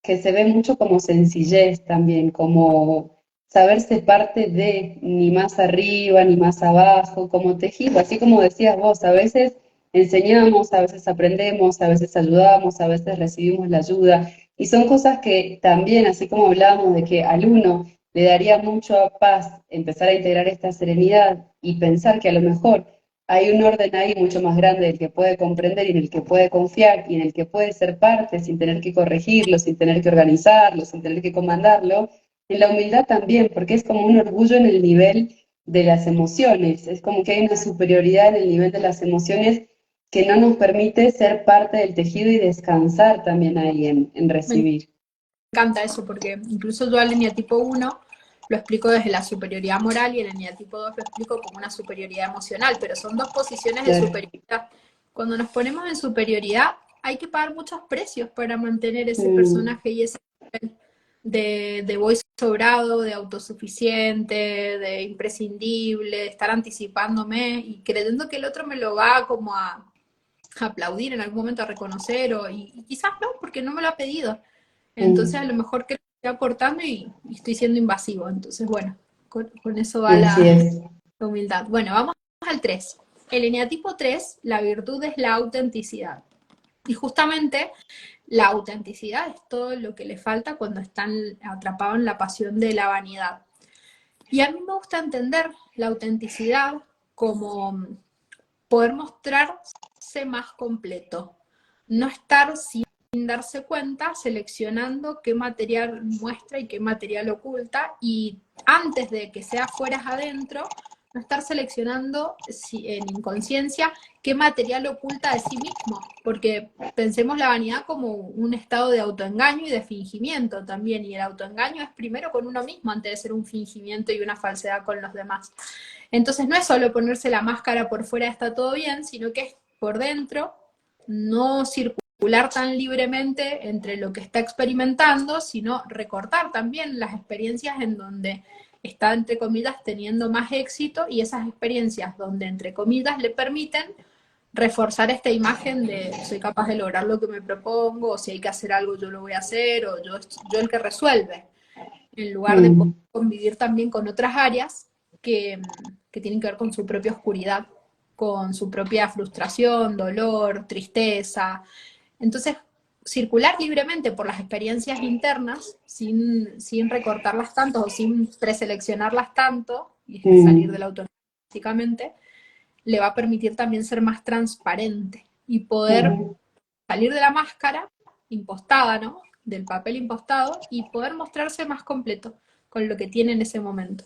[SPEAKER 1] que se ve mucho como sencillez también, como saberse parte de, ni más arriba, ni más abajo, como tejido, así como decías vos, a veces enseñamos, a veces aprendemos, a veces ayudamos, a veces recibimos la ayuda, y son cosas que también, así como hablábamos de que al uno le daría mucho paz empezar a integrar esta serenidad y pensar que a lo mejor hay un orden ahí mucho más grande del que puede comprender y en el que puede confiar y en el que puede ser parte sin tener que corregirlo, sin tener que organizarlo, sin tener que comandarlo. En la humildad también, porque es como un orgullo en el nivel de las emociones, es como que hay una superioridad en el nivel de las emociones que no nos permite ser parte del tejido y descansar también ahí en
[SPEAKER 2] Me
[SPEAKER 1] recibir.
[SPEAKER 2] encanta eso, porque incluso yo al eneatipo 1 lo explico desde la superioridad moral y el eneatipo 2 lo explico como una superioridad emocional, pero son dos posiciones de
[SPEAKER 1] Claro.
[SPEAKER 2] superioridad. Cuando nos ponemos en superioridad, hay que pagar muchos precios para mantener ese
[SPEAKER 1] Mm,
[SPEAKER 2] personaje y ese nivel de voy sobrado, de autosuficiente, de imprescindible, de estar anticipándome y creyendo que el otro me lo va como a aplaudir en algún momento, a reconocer, y quizás no, porque no me lo ha pedido. Entonces a
[SPEAKER 1] mm,
[SPEAKER 2] lo mejor que estoy aportando y estoy siendo invasivo. Entonces, bueno, con eso va
[SPEAKER 1] así es.
[SPEAKER 2] la humildad. Bueno, vamos al 3. El eneatipo 3, la virtud es la autenticidad. Y justamente la autenticidad es todo lo que le falta cuando están atrapados en la pasión de la vanidad. Y a mí me gusta entender la autenticidad como poder mostrarse más completo, no estar darse cuenta, seleccionando qué material muestra y qué material oculta, y antes de que sea afuera adentro, no estar seleccionando en inconsciencia qué material oculta de sí mismo, porque pensemos la vanidad como un estado de autoengaño y de fingimiento también, y el autoengaño es primero con uno mismo antes de ser un fingimiento y una falsedad con los demás. Entonces no es solo ponerse la máscara por fuera está todo bien, sino que es por dentro no circular tan libremente entre lo que está experimentando, sino recortar también las experiencias en donde está, entre comillas, teniendo más éxito, y esas experiencias donde, entre comillas, le permiten reforzar esta imagen de soy capaz de lograr lo que me propongo, o si hay que hacer algo yo lo voy a hacer, o yo el que resuelve, en lugar de poder
[SPEAKER 1] Mm.
[SPEAKER 2] convivir también con otras áreas que tienen que ver con su propia oscuridad, con su propia frustración, dolor, tristeza. Entonces, circular libremente por las experiencias internas, sin recortarlas tanto o sin preseleccionarlas tanto, y salir
[SPEAKER 1] Mm.
[SPEAKER 2] del auto básicamente, le va a permitir también ser más transparente y poder
[SPEAKER 1] Ujú.
[SPEAKER 2] salir de la máscara impostada, ¿no? Del papel impostado, y poder mostrarse más completo con lo que tiene en ese momento.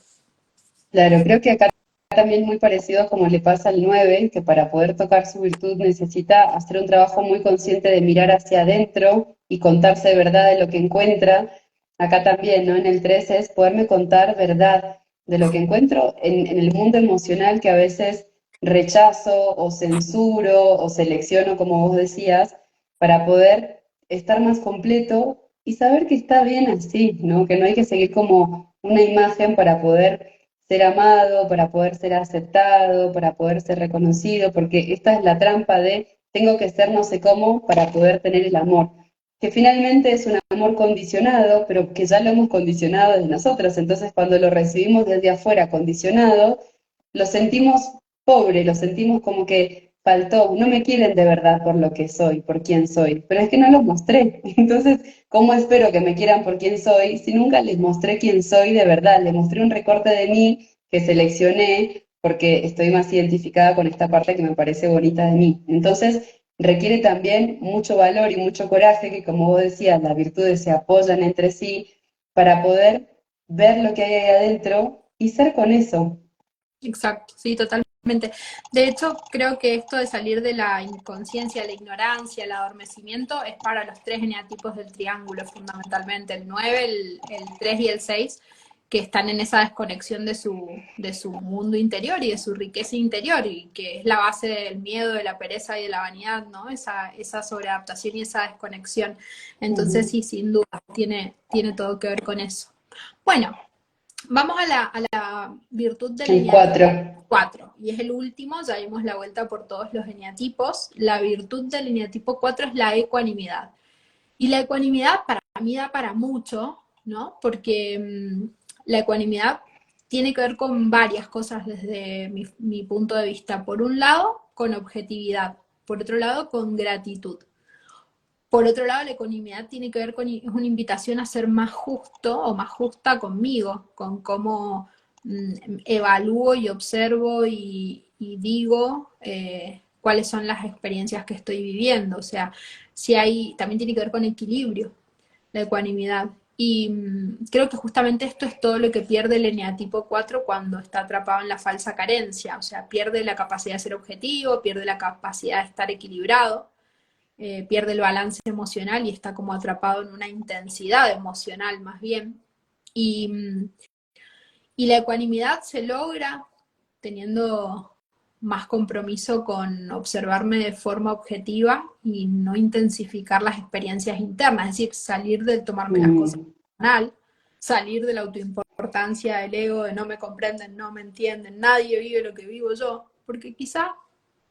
[SPEAKER 1] Claro, creo que acá también muy parecido a como le pasa al 9, que para poder tocar su virtud necesita hacer un trabajo muy consciente de mirar hacia adentro y contarse de verdad de lo que encuentra. Acá también, ¿no? En el 13 es poderme contar verdad de lo que encuentro en el mundo emocional que a veces rechazo o censuro o selecciono, como vos decías, para poder estar más completo y saber que está bien así, ¿no? Que no hay que seguir como una imagen para poder ser amado, para poder ser aceptado, para poder ser reconocido, porque esta es la trampa de tengo que ser no sé cómo para poder tener el amor, que finalmente es un amor condicionado, pero que ya lo hemos condicionado desde nosotros, entonces cuando lo recibimos desde afuera condicionado, lo sentimos pobre, lo sentimos como que faltó, no me quieren de verdad por lo que soy, por quién soy, pero es que no los mostré, entonces ¿cómo espero que me quieran por quién soy si nunca les mostré quién soy de verdad? Les mostré un recorte de mí que seleccioné porque estoy más identificada con esta parte que me parece bonita de mí. Entonces, requiere también mucho valor y mucho coraje, que como vos decías, las virtudes se apoyan entre sí para poder ver lo que hay ahí adentro y ser con eso.
[SPEAKER 2] Exacto, sí, totalmente. De hecho, creo que esto de salir de la inconsciencia, la ignorancia, el adormecimiento, es para los tres eneatipos del triángulo, fundamentalmente, el 9, el 3 y el 6, que están en esa desconexión de su mundo interior y de su riqueza interior, y que es la base del miedo, de la pereza y de la vanidad, ¿no? Esa sobreadaptación y esa desconexión. Entonces,
[SPEAKER 1] Ujú.
[SPEAKER 2] sí, sin duda, tiene todo que ver con eso. Bueno, vamos a la virtud del
[SPEAKER 1] El cuatro.
[SPEAKER 2] eneatipo 4, y es el último, ya dimos la vuelta por todos los eneatipos. La virtud del eneatipo 4 es la ecuanimidad. Y la ecuanimidad para mí da para mucho, ¿no? Porque la ecuanimidad tiene que ver con varias cosas desde mi punto de vista. Por un lado, con objetividad. Por otro lado, con gratitud. Por otro lado, la ecuanimidad tiene que ver con, es una invitación a ser más justo o más justa conmigo, con cómo evalúo y observo y digo cuáles son las experiencias que estoy viviendo. O sea, si hay, también tiene que ver con equilibrio, la ecuanimidad. Y creo que justamente esto es todo lo que pierde el eneatipo 4 cuando está atrapado en la falsa carencia. O sea, pierde la capacidad de ser objetivo, pierde la capacidad de estar equilibrado, pierde el balance emocional y está como atrapado en una intensidad emocional más bien. Y, y la ecuanimidad se logra teniendo más compromiso con observarme de forma objetiva y no intensificar las experiencias internas, es decir, salir de tomarme las cosas
[SPEAKER 1] Mm.
[SPEAKER 2] personal, salir de la autoimportancia, del ego, de no me comprenden, no me entienden, nadie vive lo que vivo yo, porque quizá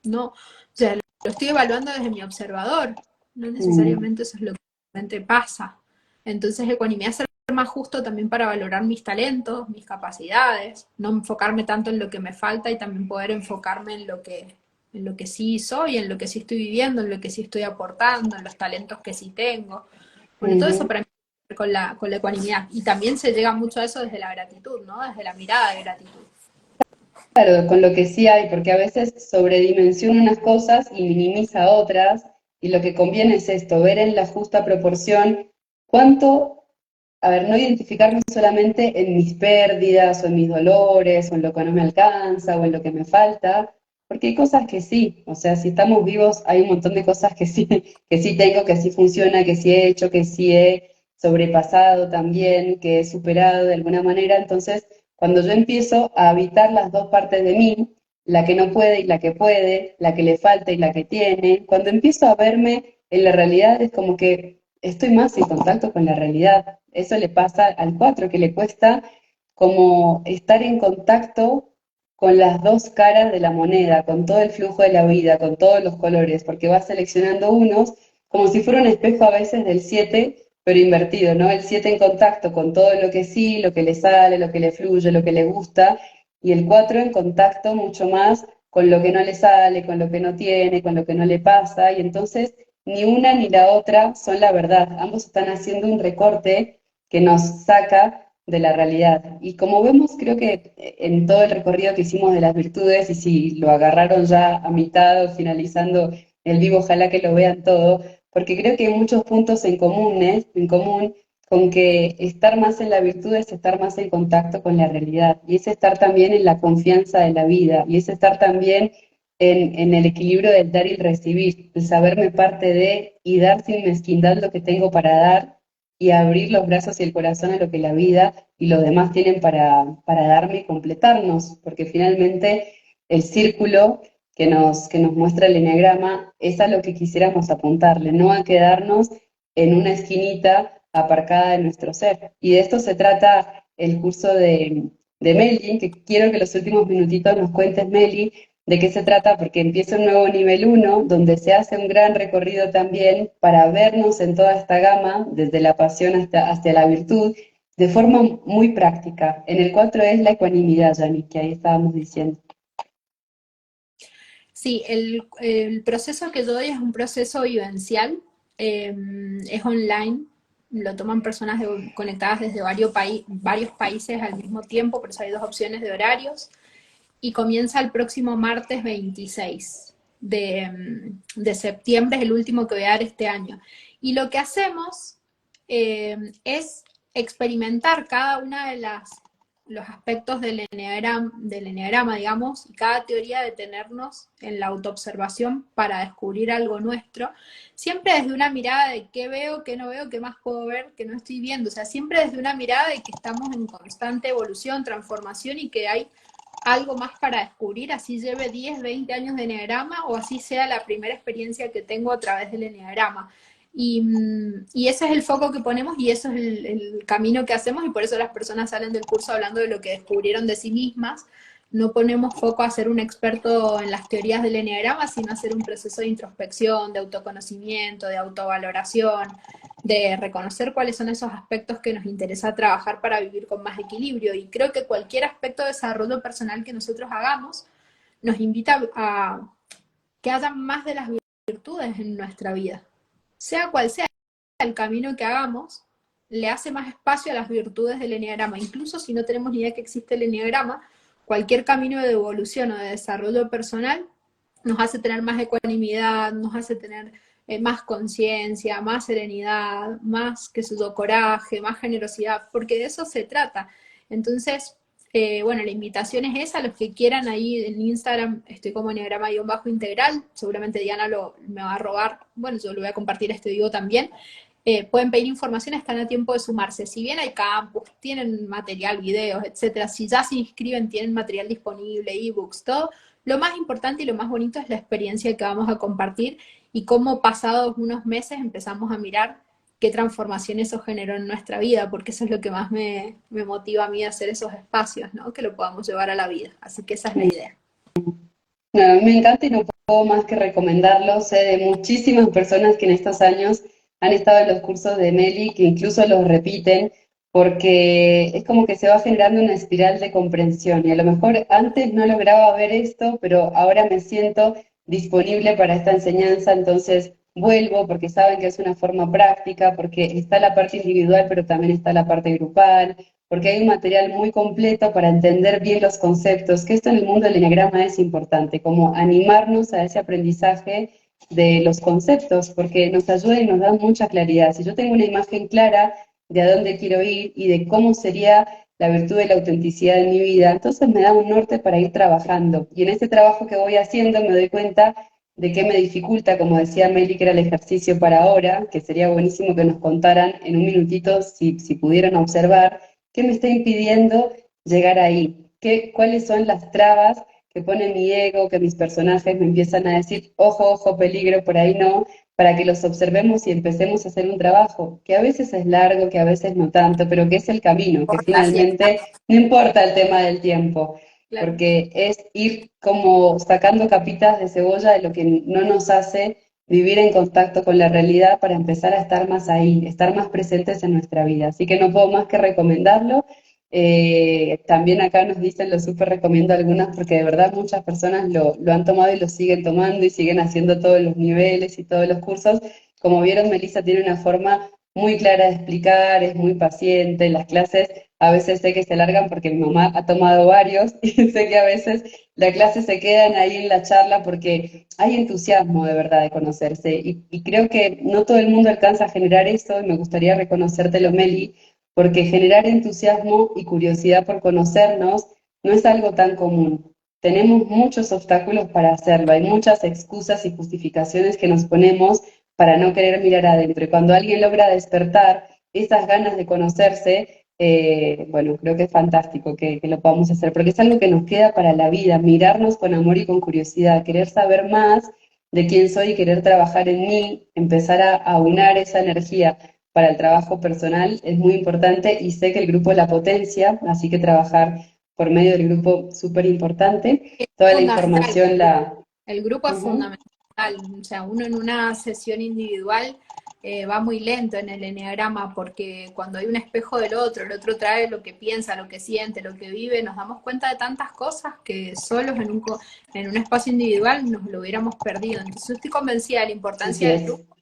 [SPEAKER 2] no, o sea, lo estoy evaluando desde mi observador, no
[SPEAKER 1] Mm.
[SPEAKER 2] necesariamente eso es lo que realmente pasa. Entonces, ecuanimidad es ser más justo también para valorar mis talentos, mis capacidades, no enfocarme tanto en lo que me falta y también poder enfocarme en lo que sí soy, en lo que sí estoy viviendo, en lo que sí estoy aportando, en los talentos que sí tengo. Bueno, todo eso
[SPEAKER 1] Ujú.
[SPEAKER 2] para mí con la ecuanimidad. Y también se llega mucho a eso desde la gratitud, ¿no? Desde la mirada de gratitud.
[SPEAKER 1] Claro, con lo que sí hay, porque a veces sobredimensiona unas cosas y minimiza otras, y lo que conviene es esto, ver en la justa proporción cuánto, a ver, no identificarme solamente en mis pérdidas o en mis dolores o en lo que no me alcanza o en lo que me falta, porque hay cosas que sí, o sea, si estamos vivos hay un montón de cosas que sí tengo, que sí funciona, que sí he hecho, que sí he sobrepasado también, que he superado de alguna manera. Entonces, cuando yo empiezo a habitar las dos partes de mí, la que no puede y la que puede, la que le falta y la que tiene, cuando empiezo a verme en la realidad es como que estoy más en contacto con la realidad. Eso le pasa al 4 que le cuesta como estar en contacto con las dos caras de la moneda, con todo el flujo de la vida, con todos los colores, porque va seleccionando unos como si fuera un espejo a veces del 7 pero invertido, ¿no? El 7 en contacto con todo lo que sí, lo que le sale, lo que le fluye, lo que le gusta, y el 4 en contacto mucho más con lo que no le sale, con lo que no tiene, con lo que no le pasa, y entonces ni una ni la otra son la verdad. Ambos están haciendo un recorte que nos saca de la realidad. Y como vemos, creo que en todo el recorrido que hicimos de las virtudes, y si lo agarraron ya a mitad o finalizando el vivo, ojalá que lo vean todo, porque creo que hay muchos puntos en común con que estar más en la virtud es estar más en contacto con la realidad, y es estar también en la confianza de la vida, y es estar también en el equilibrio del dar y el recibir, el saberme parte de y dar sin mezquindad lo que tengo para dar y abrir los brazos y el corazón a lo que la vida y los demás tienen para darme y completarnos, porque finalmente el círculo que nos muestra el eneagrama es a lo que quisiéramos apuntarle, no a quedarnos en una esquinita aparcada de nuestro ser. Y de esto se trata el curso de Meli, que quiero que los últimos minutitos nos cuentes, Meli, de qué se trata, porque empieza un nuevo nivel uno donde se hace un gran recorrido también para vernos en toda esta gama, desde la pasión hasta, hacia la virtud, de forma muy práctica. En el 4 es la ecuanimidad, Yanni, que ahí estábamos diciendo.
[SPEAKER 2] Sí, el proceso que yo doy es un proceso vivencial, es online, lo toman personas conectadas desde varios países al mismo tiempo, por eso hay dos opciones de horarios, y comienza el próximo martes 26 de septiembre, es el último que voy a dar este año. Y lo que hacemos es experimentar cada una de los aspectos del enneagrama, digamos, y cada teoría detenernos en la autoobservación para descubrir algo nuestro, siempre desde una mirada de qué veo, qué no veo, qué más puedo ver, qué no estoy viendo, o sea, siempre desde una mirada de que estamos en constante evolución, transformación y que hay algo más para descubrir, así lleve 10, 20 años de enneagrama o así sea la primera experiencia que tengo a través del enneagrama. Y ese es el foco que ponemos y eso es el camino que hacemos y por eso las personas salen del curso hablando de lo que descubrieron de sí mismas. No ponemos foco a ser un experto en las teorías del enneagrama, sino a hacer un proceso de introspección, de autoconocimiento, de autovaloración, de reconocer cuáles son esos aspectos que nos interesa trabajar para vivir con más equilibrio. Y creo que cualquier aspecto de desarrollo personal que nosotros hagamos nos invita a que haya más de las virtudes en nuestra vida. Sea cual sea el camino que hagamos, le hace más espacio a las virtudes del enneagrama. Incluso si no tenemos ni idea que existe el enneagrama, cualquier camino de evolución o de desarrollo personal nos hace tener más ecuanimidad, nos hace tener más conciencia, más serenidad, más, qué sé yo, coraje, más generosidad, porque de eso se trata. Entonces, bueno, la invitación es esa, los que quieran ahí en Instagram, estoy como enneagrama-integral, seguramente Diana me va a robar, bueno, yo lo voy a compartir este video también, pueden pedir información, están a tiempo de sumarse. Si bien hay campus, tienen material, videos, etcétera, si ya se inscriben, tienen material disponible, ebooks, todo, lo más importante y lo más bonito es la experiencia que vamos a compartir y cómo pasados unos meses empezamos a mirar qué transformación eso generó en nuestra vida, porque eso es lo que más me motiva a mí a hacer esos espacios, ¿no? Que lo podamos llevar a la vida. Así que esa es la idea.
[SPEAKER 1] No, a mí me encanta y no puedo más que recomendarlo. Sé de muchísimas personas que en estos años han estado en los cursos de Meli, que incluso los repiten, porque es como que se va generando una espiral de comprensión. Y a lo mejor antes no lograba ver esto, pero ahora me siento disponible para esta enseñanza, entonces vuelvo porque saben que es una forma práctica, porque está la parte individual, pero también está la parte grupal, porque hay un material muy completo para entender bien los conceptos, que esto en el mundo del eneagrama es importante, como animarnos a ese aprendizaje de los conceptos, porque nos ayuda y nos da mucha claridad. Si yo tengo una imagen clara de a dónde quiero ir y de cómo sería la virtud de la autenticidad en mi vida, entonces me da un norte para ir trabajando. Y en ese trabajo que voy haciendo me doy cuenta de qué me dificulta, como decía Meli, que era el ejercicio para ahora, que sería buenísimo que nos contaran en un minutito, si pudieran observar, qué me está impidiendo llegar ahí, cuáles son las trabas que pone mi ego, que mis personajes me empiezan a decir, ojo, ojo, peligro, por ahí no, para que los observemos y empecemos a hacer un trabajo, que a veces es largo, que a veces no tanto, pero que es el camino, que
[SPEAKER 2] Por la ciencia,
[SPEAKER 1] finalmente no importa el tema del tiempo,
[SPEAKER 2] claro.
[SPEAKER 1] porque es ir como sacando capitas de cebolla de lo que no nos hace vivir en contacto con la realidad para empezar a estar más ahí, estar más presentes en nuestra vida. Así que no puedo más que recomendarlo. También acá nos dicen, lo súper recomiendo algunas porque de verdad muchas personas lo han tomado y lo siguen tomando y siguen haciendo todos los niveles y todos los cursos. Como vieron, Melissa tiene una forma muy clara de explicar, es muy paciente, las clases a veces sé que se largan porque mi mamá ha tomado varios y sé que a veces la clase se quedan ahí en la charla porque hay entusiasmo de verdad de conocerse y creo que no todo el mundo alcanza a generar eso y me gustaría reconocértelo, Meli, porque generar entusiasmo y curiosidad por conocernos no es algo tan común. Tenemos muchos obstáculos para hacerlo, hay muchas excusas y justificaciones que nos ponemos para no querer mirar adentro. Y cuando alguien logra despertar esas ganas de conocerse, bueno, creo que es fantástico que lo podamos hacer, porque es algo que nos queda para la vida, mirarnos con amor y con curiosidad, querer saber más de quién soy y querer trabajar en mí, empezar a aunar esa energía para el trabajo personal es muy importante y sé que el grupo la potencia, así que trabajar por medio del grupo súper importante.
[SPEAKER 2] Es
[SPEAKER 1] Toda la
[SPEAKER 2] fundamental.
[SPEAKER 1] información la...
[SPEAKER 2] El grupo es
[SPEAKER 1] Ujú.
[SPEAKER 2] fundamental. O sea, uno en una sesión individual va muy lento en el enneagrama porque cuando hay un espejo del otro, el otro trae lo que piensa, lo que siente, lo que vive, nos damos cuenta de tantas cosas que solos en un espacio individual nos lo hubiéramos perdido. Entonces, yo estoy convencida de la importancia
[SPEAKER 1] Así
[SPEAKER 2] del
[SPEAKER 1] es.
[SPEAKER 2] grupo.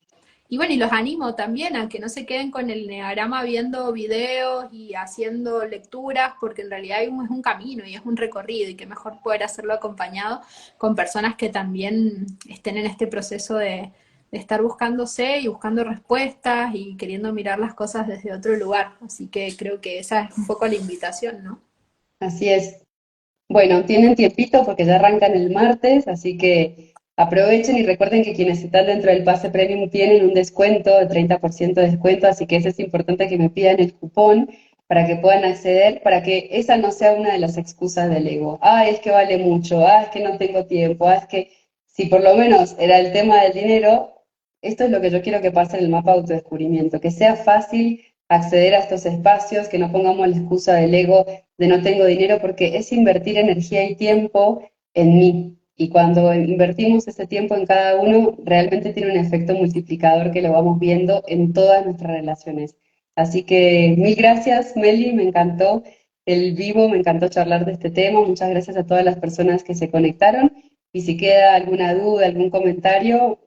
[SPEAKER 2] Y bueno, y los animo también a que no se queden con el enneagrama viendo videos y haciendo lecturas, porque en realidad es un camino y es un recorrido, y qué mejor poder hacerlo acompañado con personas que también estén en este proceso de estar buscándose y buscando respuestas y queriendo mirar las cosas desde otro lugar. Así que creo que esa es un poco la invitación, ¿no?
[SPEAKER 1] Así es. Bueno, tienen tiempito porque ya arrancan el martes, así que aprovechen y recuerden que quienes están dentro del pase premium tienen un descuento de 30% de descuento, así que eso es importante que me pidan el cupón para que puedan acceder, para que esa no sea una de las excusas del ego. Ah, es que vale mucho, ah, es que no tengo tiempo, ah, es que si por lo menos era el tema del dinero, esto es lo que yo quiero que pase en el mapa de autodescubrimiento, que sea fácil acceder a estos espacios, que no pongamos la excusa del ego de no tengo dinero, porque es invertir energía y tiempo en mí. Y cuando invertimos ese tiempo en cada uno, realmente tiene un efecto multiplicador que lo vamos viendo en todas nuestras relaciones. Así que mil gracias, Meli, me encantó el vivo, me encantó charlar de este tema. Muchas gracias a todas las personas que se conectaron. Y si queda alguna duda, algún comentario,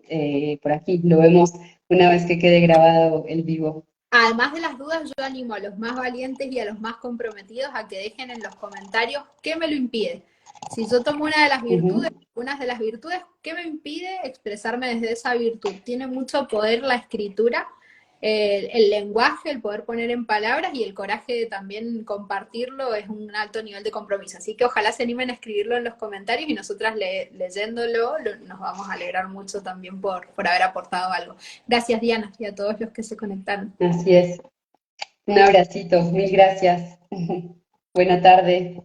[SPEAKER 1] por aquí lo vemos una vez que quede grabado el vivo.
[SPEAKER 2] Además de las dudas, yo animo a los más valientes y a los más comprometidos a que dejen en los comentarios qué me lo impide. Si yo tomo
[SPEAKER 1] Ujú.
[SPEAKER 2] unas de las virtudes, ¿qué me impide expresarme desde esa virtud? Tiene mucho poder la escritura, el lenguaje, el poder poner en palabras y el coraje de también compartirlo es un alto nivel de compromiso. Así que ojalá se animen a escribirlo en los comentarios y nosotras leyéndolo nos vamos a alegrar mucho también por haber aportado algo. Gracias, Diana, y a todos los que se conectaron.
[SPEAKER 1] Así es. Un abracito, mil gracias. Buena tarde.